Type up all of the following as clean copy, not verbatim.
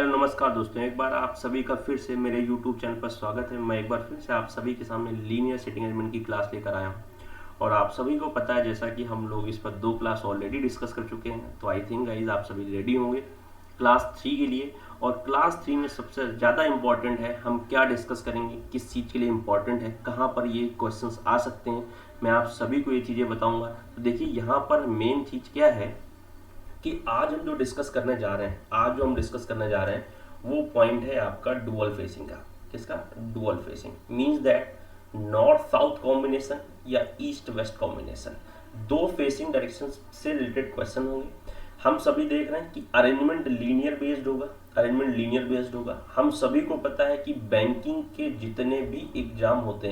Hello नमस्कार दोस्तों, एक बार आप सभी का फिर से मेरे YouTube चैनल पर स्वागत है। मैं एक बार फिर से आप सभी के सामने लीनियर सेटिंग अरेंजमेंट की क्लास लेकर आया हूँ। और आप सभी को पता है जैसा कि हम लोग इस पर 2 क्लास ऑलरेडी डिस्कस कर चुके हैं, तो आई थिंक गाइज आप सभी रेडी होंगे क्लास 3 के लिए। और क्लास 3 में सबसे ज़्यादा इम्पॉर्टेंट है हम क्या डिस्कस करेंगे, किस चीज़ के लिए इम्पॉर्टेंट है, कहाँ पर ये क्वेश्चंस आ सकते हैं, मैं आप सभी को ये चीज़ें बताऊँगा। तो देखिए यहाँ पर मेन चीज़ क्या है कि आज हम जो डिस्कस करने जा रहे हैं, वो पॉइंट है आपका डुअल फेसिंग का। किसका? Dual facing means that north south combination या ईस्ट वेस्ट कॉम्बिनेशन, दो फेसिंग डायरेक्शन से रिलेटेड क्वेश्चन होंगे। हम सभी देख रहे हैं कि अरेंजमेंट लीनियर बेस्ड होगा। हम सभी को पता है कि बैंकिंग के जितने भी एग्जाम होते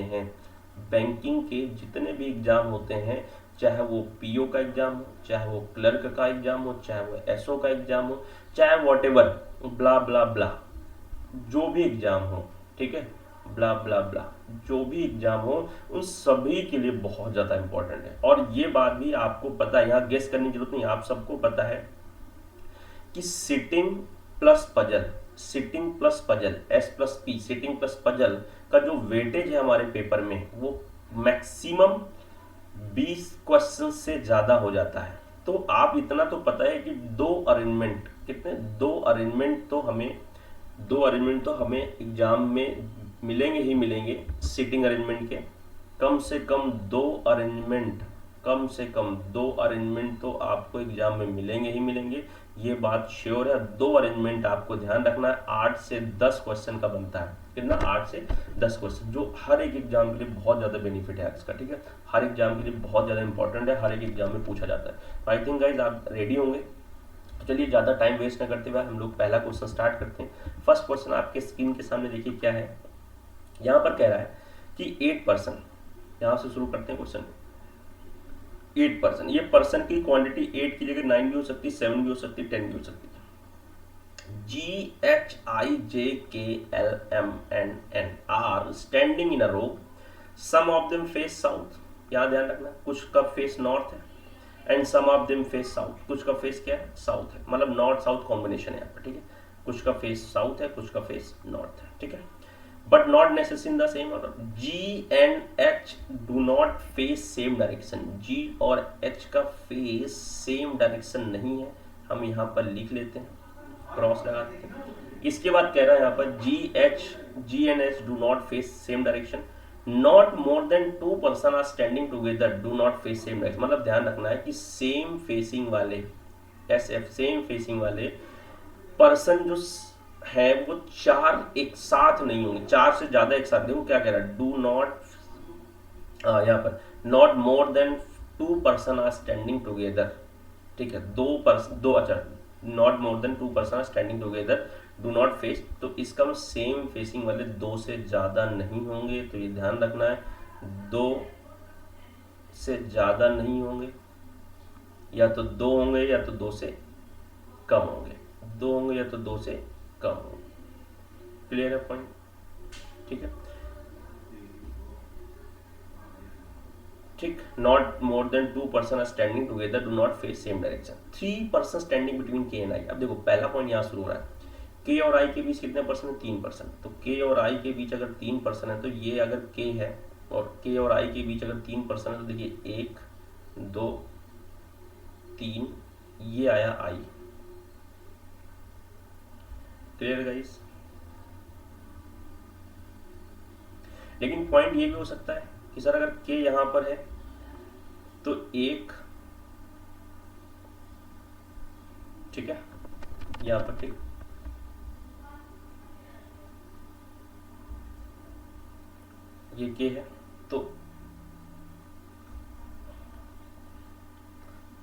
हैं, चाहे वो पीओ का एग्जाम हो, चाहे वो क्लर्क का एग्जाम हो, चाहे वो एसओ का एग्जाम हो, चाहे वॉट एवर ब्ला ब्ला ब्ला जो भी एग्जाम हो, ठीक है, ब्ला ब्ला ब्ला जो भी एग्जाम हो, उन सभी के लिए बहुत ज़्यादा इंपॉर्टेंट है। और ये बात भी आपको पता है, यहाँ गेस करने की जरूरत नहीं, आप सबको पता है कि sitting plus puzzle S plus P, sitting plus puzzle का जो वेटेज है हमारे पेपर में वो मैक्सिमम 20 क्वेश्चन से ज़्यादा हो जाता है। तो आप इतना तो पता है कि दो अरेंजमेंट तो हमें एग्जाम में मिलेंगे ही मिलेंगे। सिटिंग अरेंजमेंट के कम से कम दो अरेंजमेंट तो आपको एग्जाम में मिलेंगे ही मिलेंगे, ये बात श्योर है। दो अरेंजमेंट आपको ध्यान रखना है, 8 से 10 क्वेश्चन का बनता है। कितना? 8 से 10 क्वेश्चन, जो हर एक एग्जाम के लिए बहुत ज़्यादा बेनिफिट है इसका, ठीक है, हर एग्जाम के लिए बहुत ज़्यादा इंपॉर्टेंट है, हर एक एग्जाम में पूछा जाता है। तो आई थिंक गाइज आप रेडी होंगे। तो चलिए ज़्यादा टाइम वेस्ट न करते हुए हम लोग पहला क्वेश्चन स्टार्ट करते हैं। फर्स्ट क्वेश्चन आपके स्क्रीन के सामने देखिए क्या है। यहाँ पर कह रहा है कि 8%, यहाँ से शुरू करते हैं क्वेश्चन। 8%, ये पर्सन की क्वांटिटी 8 की जगह 9 भी हो सकती है, 7 भी हो सकती है, 10 भी हो सकती है। GHIJKLMNN are standing in a row, some of them face south, यहाँ ध्यान रखना, कुछ का फेस नॉर्थ है, and some of them face south, कुछ का फेस क्या है? साउथ है, मतलब नॉर्थ साउथ कॉम्बिनेशन है यहाँ पर, ठीक है, कुछ का फेस साउथ है, कुछ का फेस नॉर्थ है, ठीक है, but not necessary in the same order. G and H do not face same direction, G और एच का फेस सेम डायरेक्शन नहीं है, हम यहाँ पर लिख लेते हैं, क्रॉस लगा देते हैं। इसके बाद कह रहा है यहाँ पर G and H do not face same direction, not more than 2 person are standing together do not face same direction. मतलब ध्यान रखना है कि सेम फेसिंग वाले पर्सन जो है वो 4 एक साथ नहीं होंगे, 4 से ज्यादा एक साथ। देखो क्या कह रहा है, डू नॉट, यहाँ पर not more than 2 person are standing together, ठीक है, अच्छा, not more than 2 person are standing together do not face, तो इसका हम सेम फेसिंग वाले 2 से ज़्यादा नहीं होंगे, तो ये ध्यान रखना है, 2 से ज़्यादा नहीं होंगे, या तो 2 होंगे या तो 2 से कम होंगे, 2 होंगे या तो 2 से कम होंगे। क्लियर है पॉइंट? ठीक है, ठीक, not more than 2 person are standing together do not face same direction, 3 person standing between K and I. अब देखो पहला पॉइंट यहाँ शुरू हो रहा है, के और आई के बीच कितने पर्सन है? 3%। तो के और आई के बीच अगर 3% है, तो ये अगर के है और के और आई के बीच अगर 3% है, तो देखिए 1 2 3, ये आया आई। Clear guys? लेकिन पॉइंट ये भी हो सकता है कि सर अगर के यहां पर है तो 1, ठीक है, यहां पर, ठीक, ये के है तो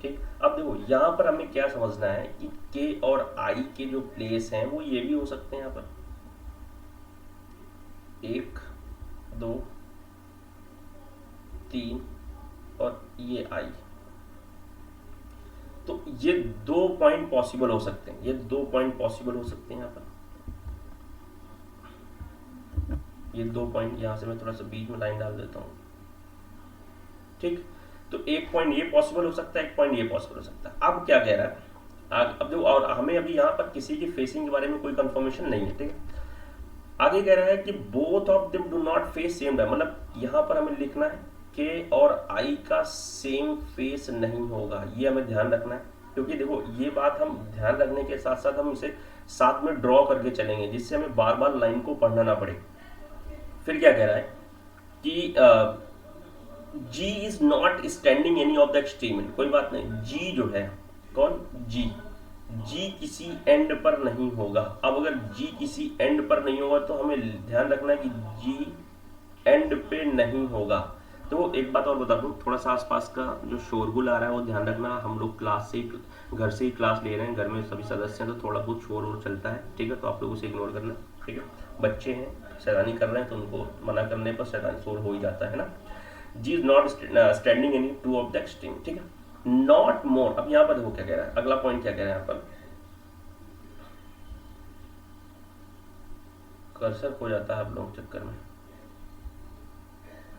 ठीक। अब देखो यहां पर हमें क्या समझना है कि के और आई के जो प्लेस हैं वो ये भी हो सकते हैं, यहां पर 1 2 3 और ये आई। तो ये 2 पॉइंट पॉसिबल हो सकते हैं, यहाँ पर ये 2 पॉइंट, यहां से मैं थोड़ा सा बीच में लाइन डाल देता हूं, ठीक। तो एक पॉइंट ये पॉसिबल हो सकता है, एक पॉइंट ये पॉसिबल हो सकता है। अब क्या कह रहा है, अब देखो, और हमें अभी यहाँ पर किसी की फेसिंग के बारे में कोई कंफर्मेशन नहीं है, ठीक है। आगे कह रहा है कि both of them do not face same direction, मतलब यहाँ पर हमें लिखना है के और आई का सेम फेस नहीं होगा, ये हमें ध्यान रखना है। क्योंकि देखो ये बात हम ध्यान रखने के साथ साथ हम इसे साथ में ड्रॉ करके चलेंगे, जिससे हमें बार बार लाइन को पढ़ना ना पड़े। फिर क्या कह रहा है कि G is not standing any of the extreme, कोई बात नहीं, जी जो है कौन, जी किसी एंड पर नहीं होगा। अब अगर जी किसी एंड पर नहीं होगा तो हमें ध्यान रखना है कि जी एंड पे नहीं होगा। तो एक बात और बता दूं, थोड़ा सा आसपास का जो शोरगुल आ रहा है वो ध्यान रखना, हम लोग क्लास से ही, घर से ही क्लास ले रहे हैं, घर में सभी सदस्य हैं, तो थोड़ा बहुत शोर और चलता है, ठीक है, तो आप लोग उसे इग्नोर करना, ठीक है। बच्चे हैं, शैतानी कर रहे हैं, तो उनको मना करने पर शैतानी शोर हो ही जाता है ना। G is not standing any two of the extreme, ठीक है। नॉट मोर, अब यहाँ पर देखो क्या कह रहा है, अगला पॉइंट क्या कह रहा है यहाँ पर, कर्सर खो जाता है आप लोगों के चक्कर में,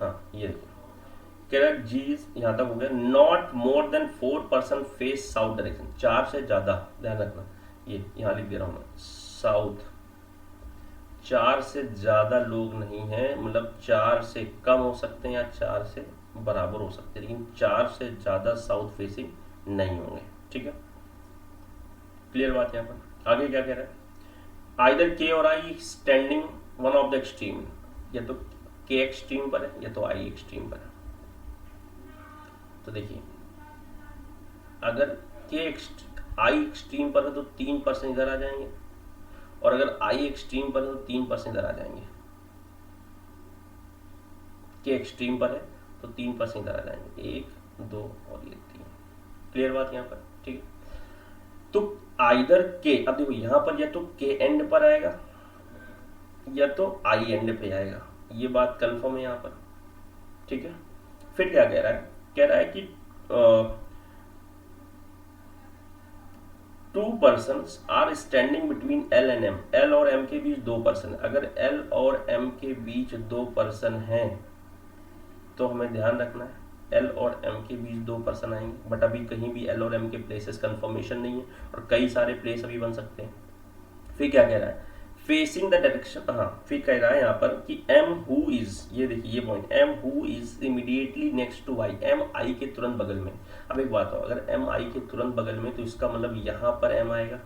हाँ ये देखो कह रहा है जी यहां तक हो गया, not more then 4% face south direction, 4 से ज्यादा, ध्यान रखना, ये यहां लिख दे रहा हूं मैं, साउथ, 4 से ज्यादा लोग नहीं है, मतलब 4 से कम हो सकते हैं या 4 से बराबर हो सकते हैं, लेकिन 4 से ज्यादा साउथ फेसिंग नहीं होंगे, ठीक है। क्लियर बात यहाँ पर। आगे क्या कह रहा है, आइदर के और I standing one of the extreme, या तो के एक्सट्रीम पर है या तो आई एक्सट्रीम पर है। तो देखिए अगर के आई एक्सट्रीम पर है तो 3% इधर आ जाएंगे, और अगर आई एक्सट्रीम पर है तो 3% इधर आ जाएंगे। के एक्सट्रीम पर है तो 3% इधर आ जाएंगे, 1 2 और ये 3। क्लियर बात यहाँ पर, ठीक है। तो आइदर के, अब देखो यहाँ पर या तो के एंड पर आएगा या तो आई एंड पे आएगा, ये बात कंफर्म है यहाँ पर, ठीक है। फिर क्या कह रहा है, कह रहा है कि 2 persons are standing between L and M, L और एम के बीच 2 पर्सन, अगर एल और एम के बीच 2 पर्सन हैं तो हमें ध्यान रखना है एल और एम के बीच 2 पर्सन आएंगे, बट अभी कहीं भी एल और एम के प्लेसेस कंफर्मेशन नहीं है, और कई सारे प्लेस अभी बन सकते हैं। फिर क्या कह रहा है, फेसिंग द डायरेक्शन, हाँ फिर कह रहा है यहाँ पर कि एम हु इज, ये देखिए ये point, M who is immediately next to I, M I के तुरंत बगल में। अब एक बात हो, अगर एम आई के तुरंत बगल में तो इसका मतलब यहाँ पर एम आएगा,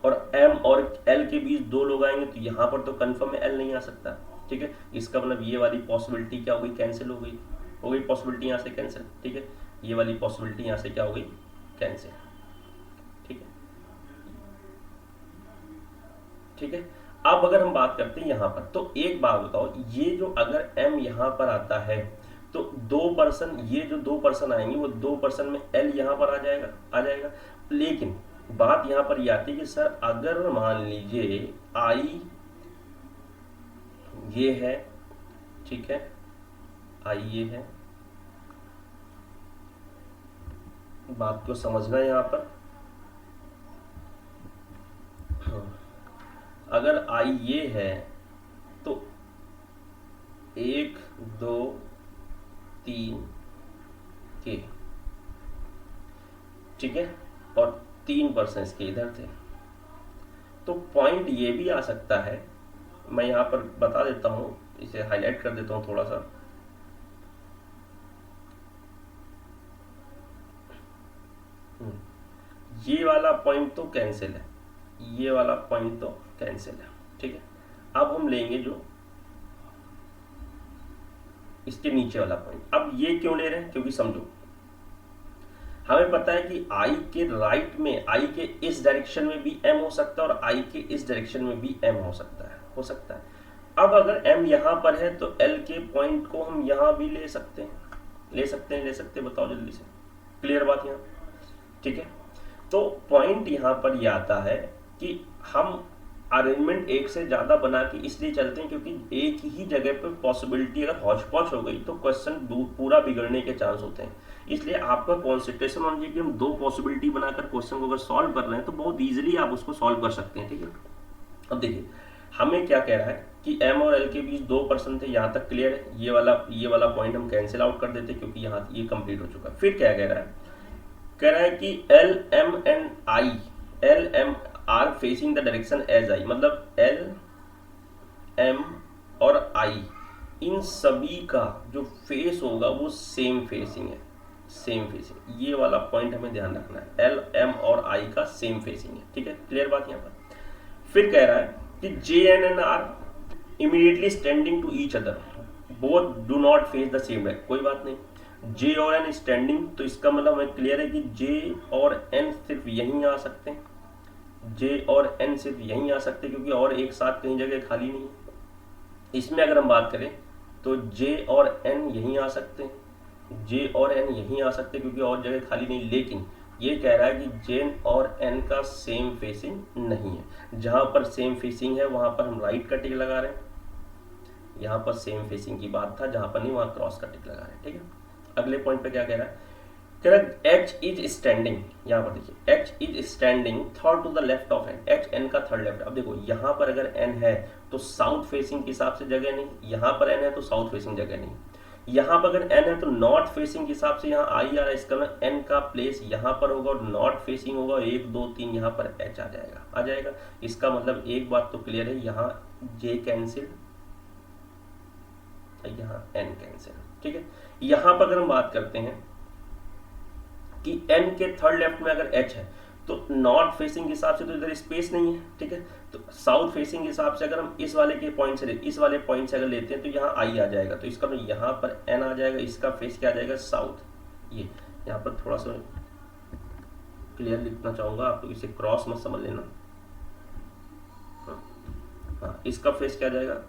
और एम और एल के बीच 2 लोग आएंगे तो यहाँ पर तो कंफर्म है एल नहीं आ सकता, ठीक है। इसका मतलब ये वाली पॉसिबिलिटी क्या हो गई, कैंसिल हो गई पॉसिबिलिटी यहाँ से कैंसिल, ठीक है। ये वाली पॉसिबिलिटी यहाँ से क्या हो गई, कैंसिल, ठीक है, ठीक है। अब अगर हम बात करते हैं यहाँ पर, तो एक बात बताओ, ये जो अगर m यहाँ पर आता है तो 2 पर्सन, ये जो 2 पर्सन आएंगे वो 2 पर्सन में l यहाँ पर आ जाएगा। लेकिन बात यहाँ पर ये आती है कि सर अगर मान लीजिए i ये है, ठीक है, i ये है, बात को समझना यहाँ पर, अगर आई ये है तो 1 2 3 के, ठीक है, और 3% इसके इधर थे, तो पॉइंट ये भी आ सकता है, मैं यहाँ पर बता देता हूँ, इसे हाईलाइट कर देता हूँ थोड़ा सा, ये वाला पॉइंट तो कैंसिल है, ये वाला पॉइंट तो कैंसिल है, ठीक है। अब हम लेंगे जो इसके नीचे वाला पॉइंट। अब ये क्यों ले रहे हैं, क्योंकि समझो हमें पता है कि आई के राइट में, आई के इस डायरेक्शन में भी एम हो सकता है और आई के इस डायरेक्शन में भी एम हो सकता है। अब अगर एम यहाँ पर है तो एल के पॉइंट को हम यहाँ भी ले सकते हैं, बताओ जल्दी से, क्लियर बात यहाँ, ठीक है। तो पॉइंट यहाँ पर यह आता है कि हम अरेंजमेंट एक से ज्यादा बना के इसलिए चलते हैं क्योंकि एक ही जगह पे पॉसिबिलिटी अगर हौच पौच हो गई तो क्वेश्चन पूरा बिगड़ने के चांस होते हैं। इसलिए आपका कॉन्सेंट्रेशन होना चाहिए कि हम 2 पॉसिबिलिटी बनाकर क्वेश्चन को अगर सॉल्व कर रहे हैं तो बहुत ईजिली आप उसको सॉल्व कर सकते हैं, ठीक है। अब देखिए हमें क्या कह रहा है कि एम और एल के बीच 2 पर्सन थे, यहाँ तक क्लियर है। ये वाला पॉइंट हम कैंसिल आउट कर देते क्योंकि यहाँ ये कंप्लीट हो चुका है। फिर क्या कह रहा है, कह रहा है कि L M and I, L M are facing the direction as I, मतलब एल एम और आई इन सभी का जो फेस होगा वो सेम फेसिंग है, सेम फेसिंग, ये वाला पॉइंट हमें ध्यान रखना है, एल एम और आई का सेम फेसिंग है, ठीक है, क्लियर बात यहाँ पर। फिर कह रहा है कि J and R immediately standing to each other, both do not face the same direction, कोई बात नहीं, जे और एन स्टैंडिंग, तो इसका मतलब हमें क्लियर है कि जे और एन सिर्फ यहीं आ सकते हैं, जे और एन सिर्फ यहीं आ सकते हैं, क्योंकि और एक साथ कहीं जगह खाली नहीं है। इसमें अगर हम बात करें तो जे और एन यहीं आ सकते हैं, जे और एन यहीं आ सकते हैं क्योंकि और जगह खाली नहीं, लेकिन ये कह रहा है कि जे और एन का सेम फेसिंग नहीं है। जहां पर सेम फेसिंग है वहां पर हम राइट का टिक लगा रहे हैं, यहां पर सेम फेसिंग की बात था, जहां पर नहीं वहां क्रॉस का टिक लगा रहे हैं, ठीक है। अगले पॉइंट पे क्या कह रहा है, कह रहा है एच इज स्टैंडिंग, यहाँ पर देखिए H is standing third to the left of N, H N का थर्ड लेफ्ट। अब देखो यहाँ पर अगर एन है तो साउथ फेसिंग के हिसाब से जगह नहीं, यहाँ पर एन है तो साउथ फेसिंग जगह नहीं, यहाँ पर अगर एन है तो नॉर्थ फेसिंग के हिसाब से यहाँ आई आ रहा है, इसका मतलब एन का प्लेस यहाँ पर होगा और नॉर्थ फेसिंग होगा, 1 2 3 यहाँ पर एच आ जाएगा। इसका मतलब एक बात तो क्लियर है, यहाँ जे कैंसिल, यहाँ एन कैंसिल, ठीक है। यहाँ पर अगर हम बात करते हैं कि एन के थर्ड लेफ्ट में अगर एच है तो नॉर्थ फेसिंग के हिसाब से तो इधर स्पेस नहीं है, ठीक है, तो साउथ फेसिंग के हिसाब से अगर हम इस वाले के पॉइंट से इस वाले पॉइंट से अगर लेते हैं तो यहाँ आई आ जाएगा, तो इसका मतलब यहाँ पर एन आ जाएगा, इसका फेस क्या आ जाएगा साउथ। ये यहाँ पर थोड़ा सा क्लियर लिखना चाहूंगा, आप लोग इसे क्रॉस मत समझ लेना, हाँ इसका फेस क्या आ जाएगा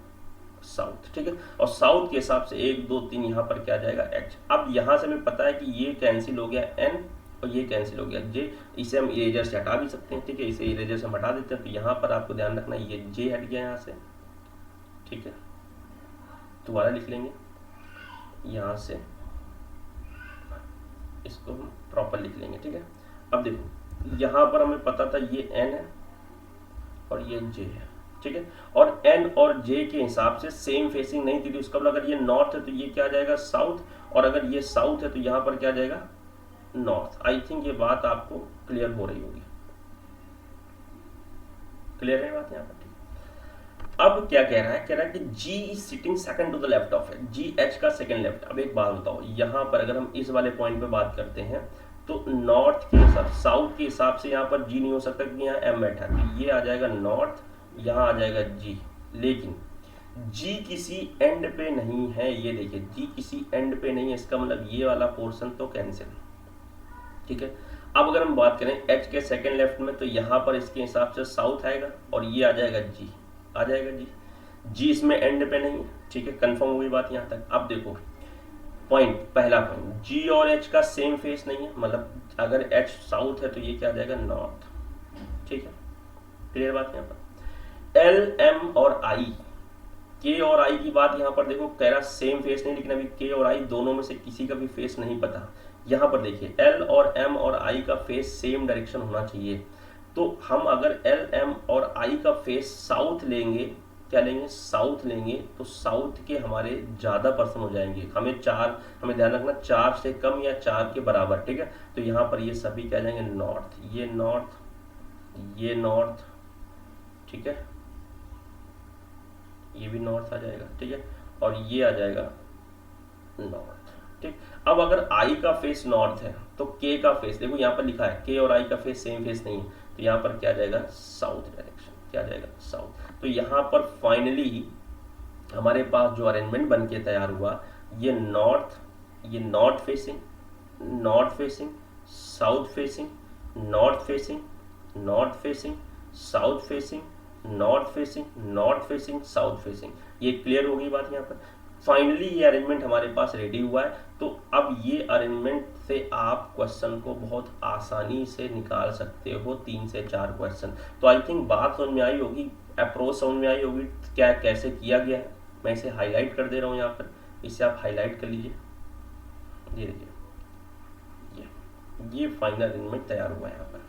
साउथ, ठीक है, और साउथ के हिसाब से 1 2 3 यहाँ पर क्या जाएगा एच। अब यहाँ से हमें पता है कि ये कैंसिल हो गया एन और ये कैंसिल हो गया जे, इसे हम इरेजर से हटा भी सकते हैं, ठीक है, इसे इरेजर से हम हटा देते हैं, तो यहाँ पर आपको ध्यान रखना ये जे हट गया यहाँ से, ठीक है, दोबारा लिख लेंगे यहाँ से, इसको हम प्रॉपर लिख लेंगे, ठीक है। अब देखो यहाँ पर हमें पता था ये एन है और ये जे है, ठीक है, और एन और जे के हिसाब से सेम फेसिंग नहीं थी, तो इसका मतलब अगर ये नॉर्थ है तो ये क्या आ जाएगा साउथ, और अगर ये साउथ है तो यहाँ पर क्या जाएगा नॉर्थ। आई थिंक ये बात आपको क्लियर हो रही होगी, क्लियर है बात यहाँ पर, ठीक। अब क्या कह रहा है, कह रहा है कि G is sitting second to the left of है, जी एच का सेकंड लेफ्ट। अब एक बात बताओ, यहाँ पर अगर हम इस वाले पॉइंट पे बात करते हैं तो नॉर्थ के हिसाब साउथ के हिसाब से यहाँ पर जी नहीं हो सकता क्योंकि यहाँ एम बैठा है, तो ये आ जाएगा नॉर्थ, यहाँ आ जाएगा जी, लेकिन जी किसी एंड पे नहीं है, ये देखिए जी किसी एंड पे नहीं है, इसका मतलब ये वाला पोर्शन तो कैंसिल, ठीक है। अब अगर हम बात करें एच के सेकंड लेफ्ट में तो यहाँ पर इसके हिसाब से साउथ आएगा और ये आ जाएगा जी, आ जाएगा जी, जी इसमें एंड पे नहीं है, ठीक है, कंफर्म हुई बात यहाँ तक। अब देखो पॉइंट, पहला पॉइंट, जी और एच का सेम फेस नहीं है, मतलब अगर एच साउथ है तो ये क्या आ जाएगा नॉर्थ, ठीक है, क्लियर बात यहाँ पर। एल एम और आई, के और आई की बात यहाँ पर देखो, कह रहा सेम फेस नहीं, लेकिन अभी के और आई दोनों में से किसी का भी फेस नहीं पता। यहाँ पर देखिए एल और एम और आई का फेस सेम डायरेक्शन होना चाहिए, तो हम अगर एल एम और आई का फेस साउथ लेंगे, क्या लेंगे साउथ लेंगे, तो साउथ के हमारे ज़्यादा पर्सन हो जाएंगे, हमें ध्यान रखना 4 से कम या 4 के बराबर, ठीक है, तो यहाँ पर ये सभी क्या जाएंगे नॉर्थ, ये नॉर्थ, ये नॉर्थ, ठीक है, ये भी नॉर्थ आ जाएगा, ठीक है, और ये आ जाएगा नॉर्थ, ठीक। अब अगर आई का फेस नॉर्थ है तो के का फेस देखो यहाँ पर लिखा है के और आई का फेस सेम फेस नहीं है, तो यहाँ पर क्या जाएगा साउथ डायरेक्शन, क्या जाएगा साउथ। तो यहाँ पर फाइनली हमारे पास जो अरेंजमेंट बन के तैयार हुआ, ये north facing, north facing, south facing, north facing, north facing, south facing, north facing, north facing, south facing, ये क्लियर हो गई बात यहाँ पर। फाइनली ये अरेंजमेंट हमारे पास रेडी हुआ है, तो अब ये अरेंजमेंट से आप क्वेश्चन को बहुत आसानी से निकाल सकते हो, 3 से 4 क्वेश्चन। तो आई थिंक बात समझ में आई होगी, अप्रोच समझ में आई होगी, क्या कैसे किया गया है। मैं इसे हाईलाइट कर दे रहा हूँ यहाँ पर, इसे आप हाईलाइट कर लीजिए, ये देखिए ये फाइनल अरेंजमेंट तैयार हुआ है यहाँ पर,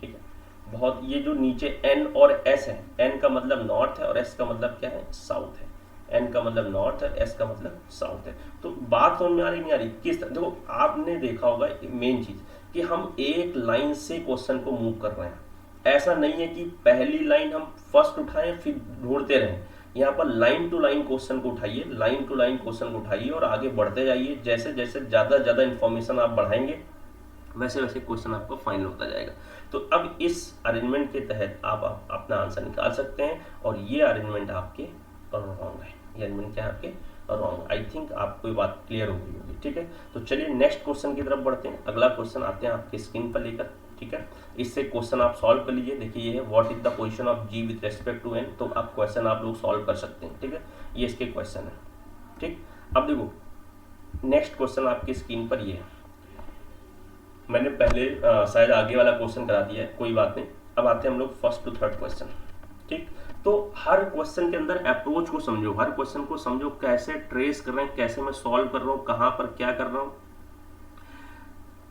ठीक है। बहुत ये जो नीचे एन और एस है, एन का मतलब नॉर्थ है और एस का मतलब क्या है साउथ है, एन का मतलब नॉर्थ है, एस का मतलब साउथ है। तो बात समझ में आ रही नहीं आ रही, किस तरह देखो, आपने देखा होगा मेन चीज कि हम एक लाइन से क्वेश्चन को मूव कर रहे हैं। ऐसा नहीं है कि पहली लाइन हम फर्स्ट उठाएं फिर ढूंढते रहें। यहाँ पर लाइन टू लाइन क्वेश्चन को उठाइए, लाइन टू लाइन क्वेश्चन को उठाइए और आगे बढ़ते जाइए। जैसे जैसे ज़्यादा इन्फॉर्मेशन आप बढ़ाएंगे वैसे वैसे क्वेश्चन आपको फाइनल होता जाएगा। तो अब इस अरेंजमेंट के तहत आप अपना आंसर निकाल सकते हैं और ये अरेंजमेंट आपके रॉन्ग है। ये अरेंजमेंट क्या है आपके रॉन्ग। आई थिंक आपको ये बात क्लियर हो गई होगी। ठीक है, तो चलिए नेक्स्ट क्वेश्चन की तरफ बढ़ते हैं। अगला क्वेश्चन आते हैं आपके स्क्रीन पर लेकर। ठीक है, इससे क्वेश्चन आप सॉल्व कर लीजिए। देखिए ये है what is the position of G with respect to N. तो आप क्वेश्चन आप लोग सॉल्व कर सकते हैं। ठीक है, ये इसके क्वेश्चन है। ठीक, अब देखो नेक्स्ट क्वेश्चन आपकी स्क्रीन पर ये है। मैंने पहले शायद आगे वाला क्वेश्चन करा दिया है, कोई बात नहीं। अब आते हैं हम लोग फर्स्ट टू थर्ड क्वेश्चन। ठीक, तो हर क्वेश्चन के अंदर अप्रोच को समझो, हर क्वेश्चन को समझो, कैसे ट्रेस कर रहे हैं, कैसे मैं सॉल्व कर रहा हूँ, कहाँ पर क्या कर रहा हूँ।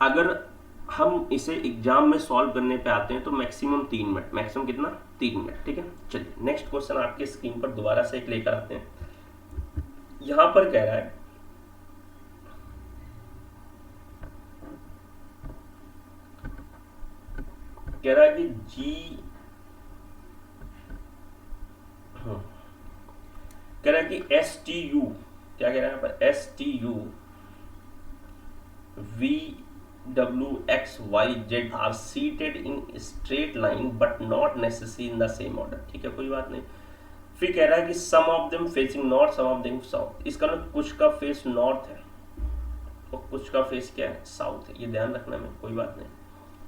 अगर हम इसे एग्जाम में सॉल्व करने पे आते हैं तो मैक्सिमम 3 मिनट, मैक्सिमम कितना 3 मिनट। ठीक है, चलिए नेक्स्ट क्वेश्चन आपके स्क्रीन पर दोबारा से एक लेकर आते हैं। यहां पर कह रहा है कि जी कह रहा है कि एस टी यू, क्या कह रहा है यहाँ पर, S T U V W X Y Z are seated in straight line but not necessary in the same order. ठीक है, कोई बात नहीं। फिर कह रहा है कि some of them facing north, some of them south. इसका मतलब कुछ का फेस नॉर्थ है और कुछ का फेस क्या है, साउथ है। ये ध्यान रखना में, कोई बात नहीं।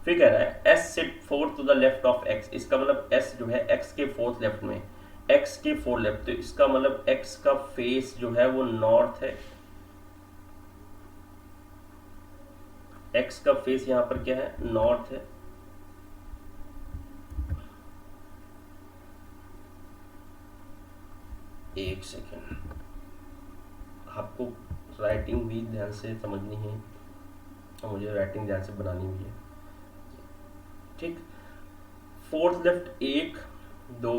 फिर कह रहा है S sit fourth to the left of X. इसका मतलब एस जो है एक्स के फोर्थ लेफ्ट में, एक्स के फोर्थ लेफ्ट। तो इसका मतलब एक्स का फेस जो है वो नॉर्थ है। एक्स का फेस यहां पर क्या है, नॉर्थ है। एक सेकेंड, आपको राइटिंग भी ध्यान से समझनी है और मुझे राइटिंग ध्यान से बनानी भी है। ठीक, फोर्थ लेफ्ट 1 2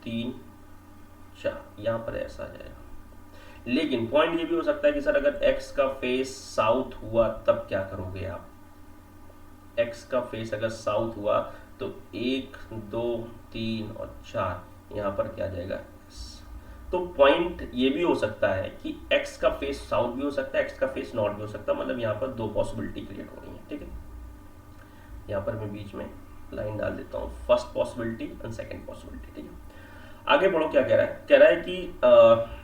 3 4, यहां पर ऐसा आ जाएगा। लेकिन पॉइंट ये भी हो सकता है कि सर अगर x का फेस साउथ हुआ तब क्या करोगे आप। x का फेस अगर साउथ हुआ तो 1 2 3 और 4 यहाँ पर क्या जाएगा। तो पॉइंट ये भी हो सकता है कि x का फेस साउथ भी हो सकता है, x का फेस नॉर्थ भी हो सकता है। मतलब यहाँ पर 2 पॉसिबिलिटी क्रिएट हो रही है। ठीक है, यहाँ पर मैं बीच में लाइन डाल देता हूँ, first possibility and second possibility. ठीक है, आगे बढ़ो। क्या कह रहा है, कह रहा है कि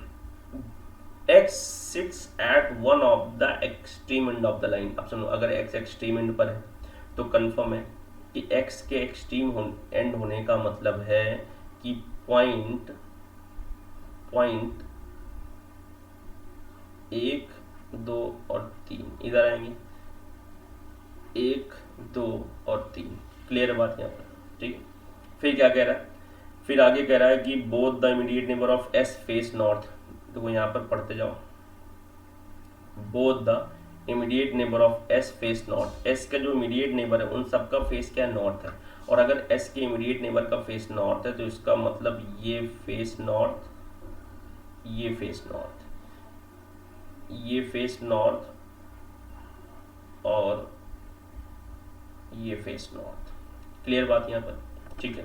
x sits at one of the extreme end of the line। अब सुनो, अगर x एक्सट्रीम एंड पर है तो कंफर्म है कि x के एक्सट्रीम एंड होने का मतलब है कि पॉइंट 1 2 और 3 इधर आएंगे, 1 2 और 3। क्लियर बात यहाँ पर। ठीक है, फिर क्या कह रहा है, फिर आगे कह रहा है कि both the immediate neighbour of s face north. तो वो यहाँ पर पढ़ते जाओ, both the immediate neighbour of s face north. s का जो इमीडिएट नेबर है उन सब का फेस क्या नॉर्थ है। और अगर s के इमीडिएट नेबर का फेस नॉर्थ है तो इसका मतलब ये फेस नॉर्थ, ये फेस नॉर्थ, ये फेस नॉर्थ और ये फेस नॉर्थ। क्लियर बात यहाँ पर। ठीक है,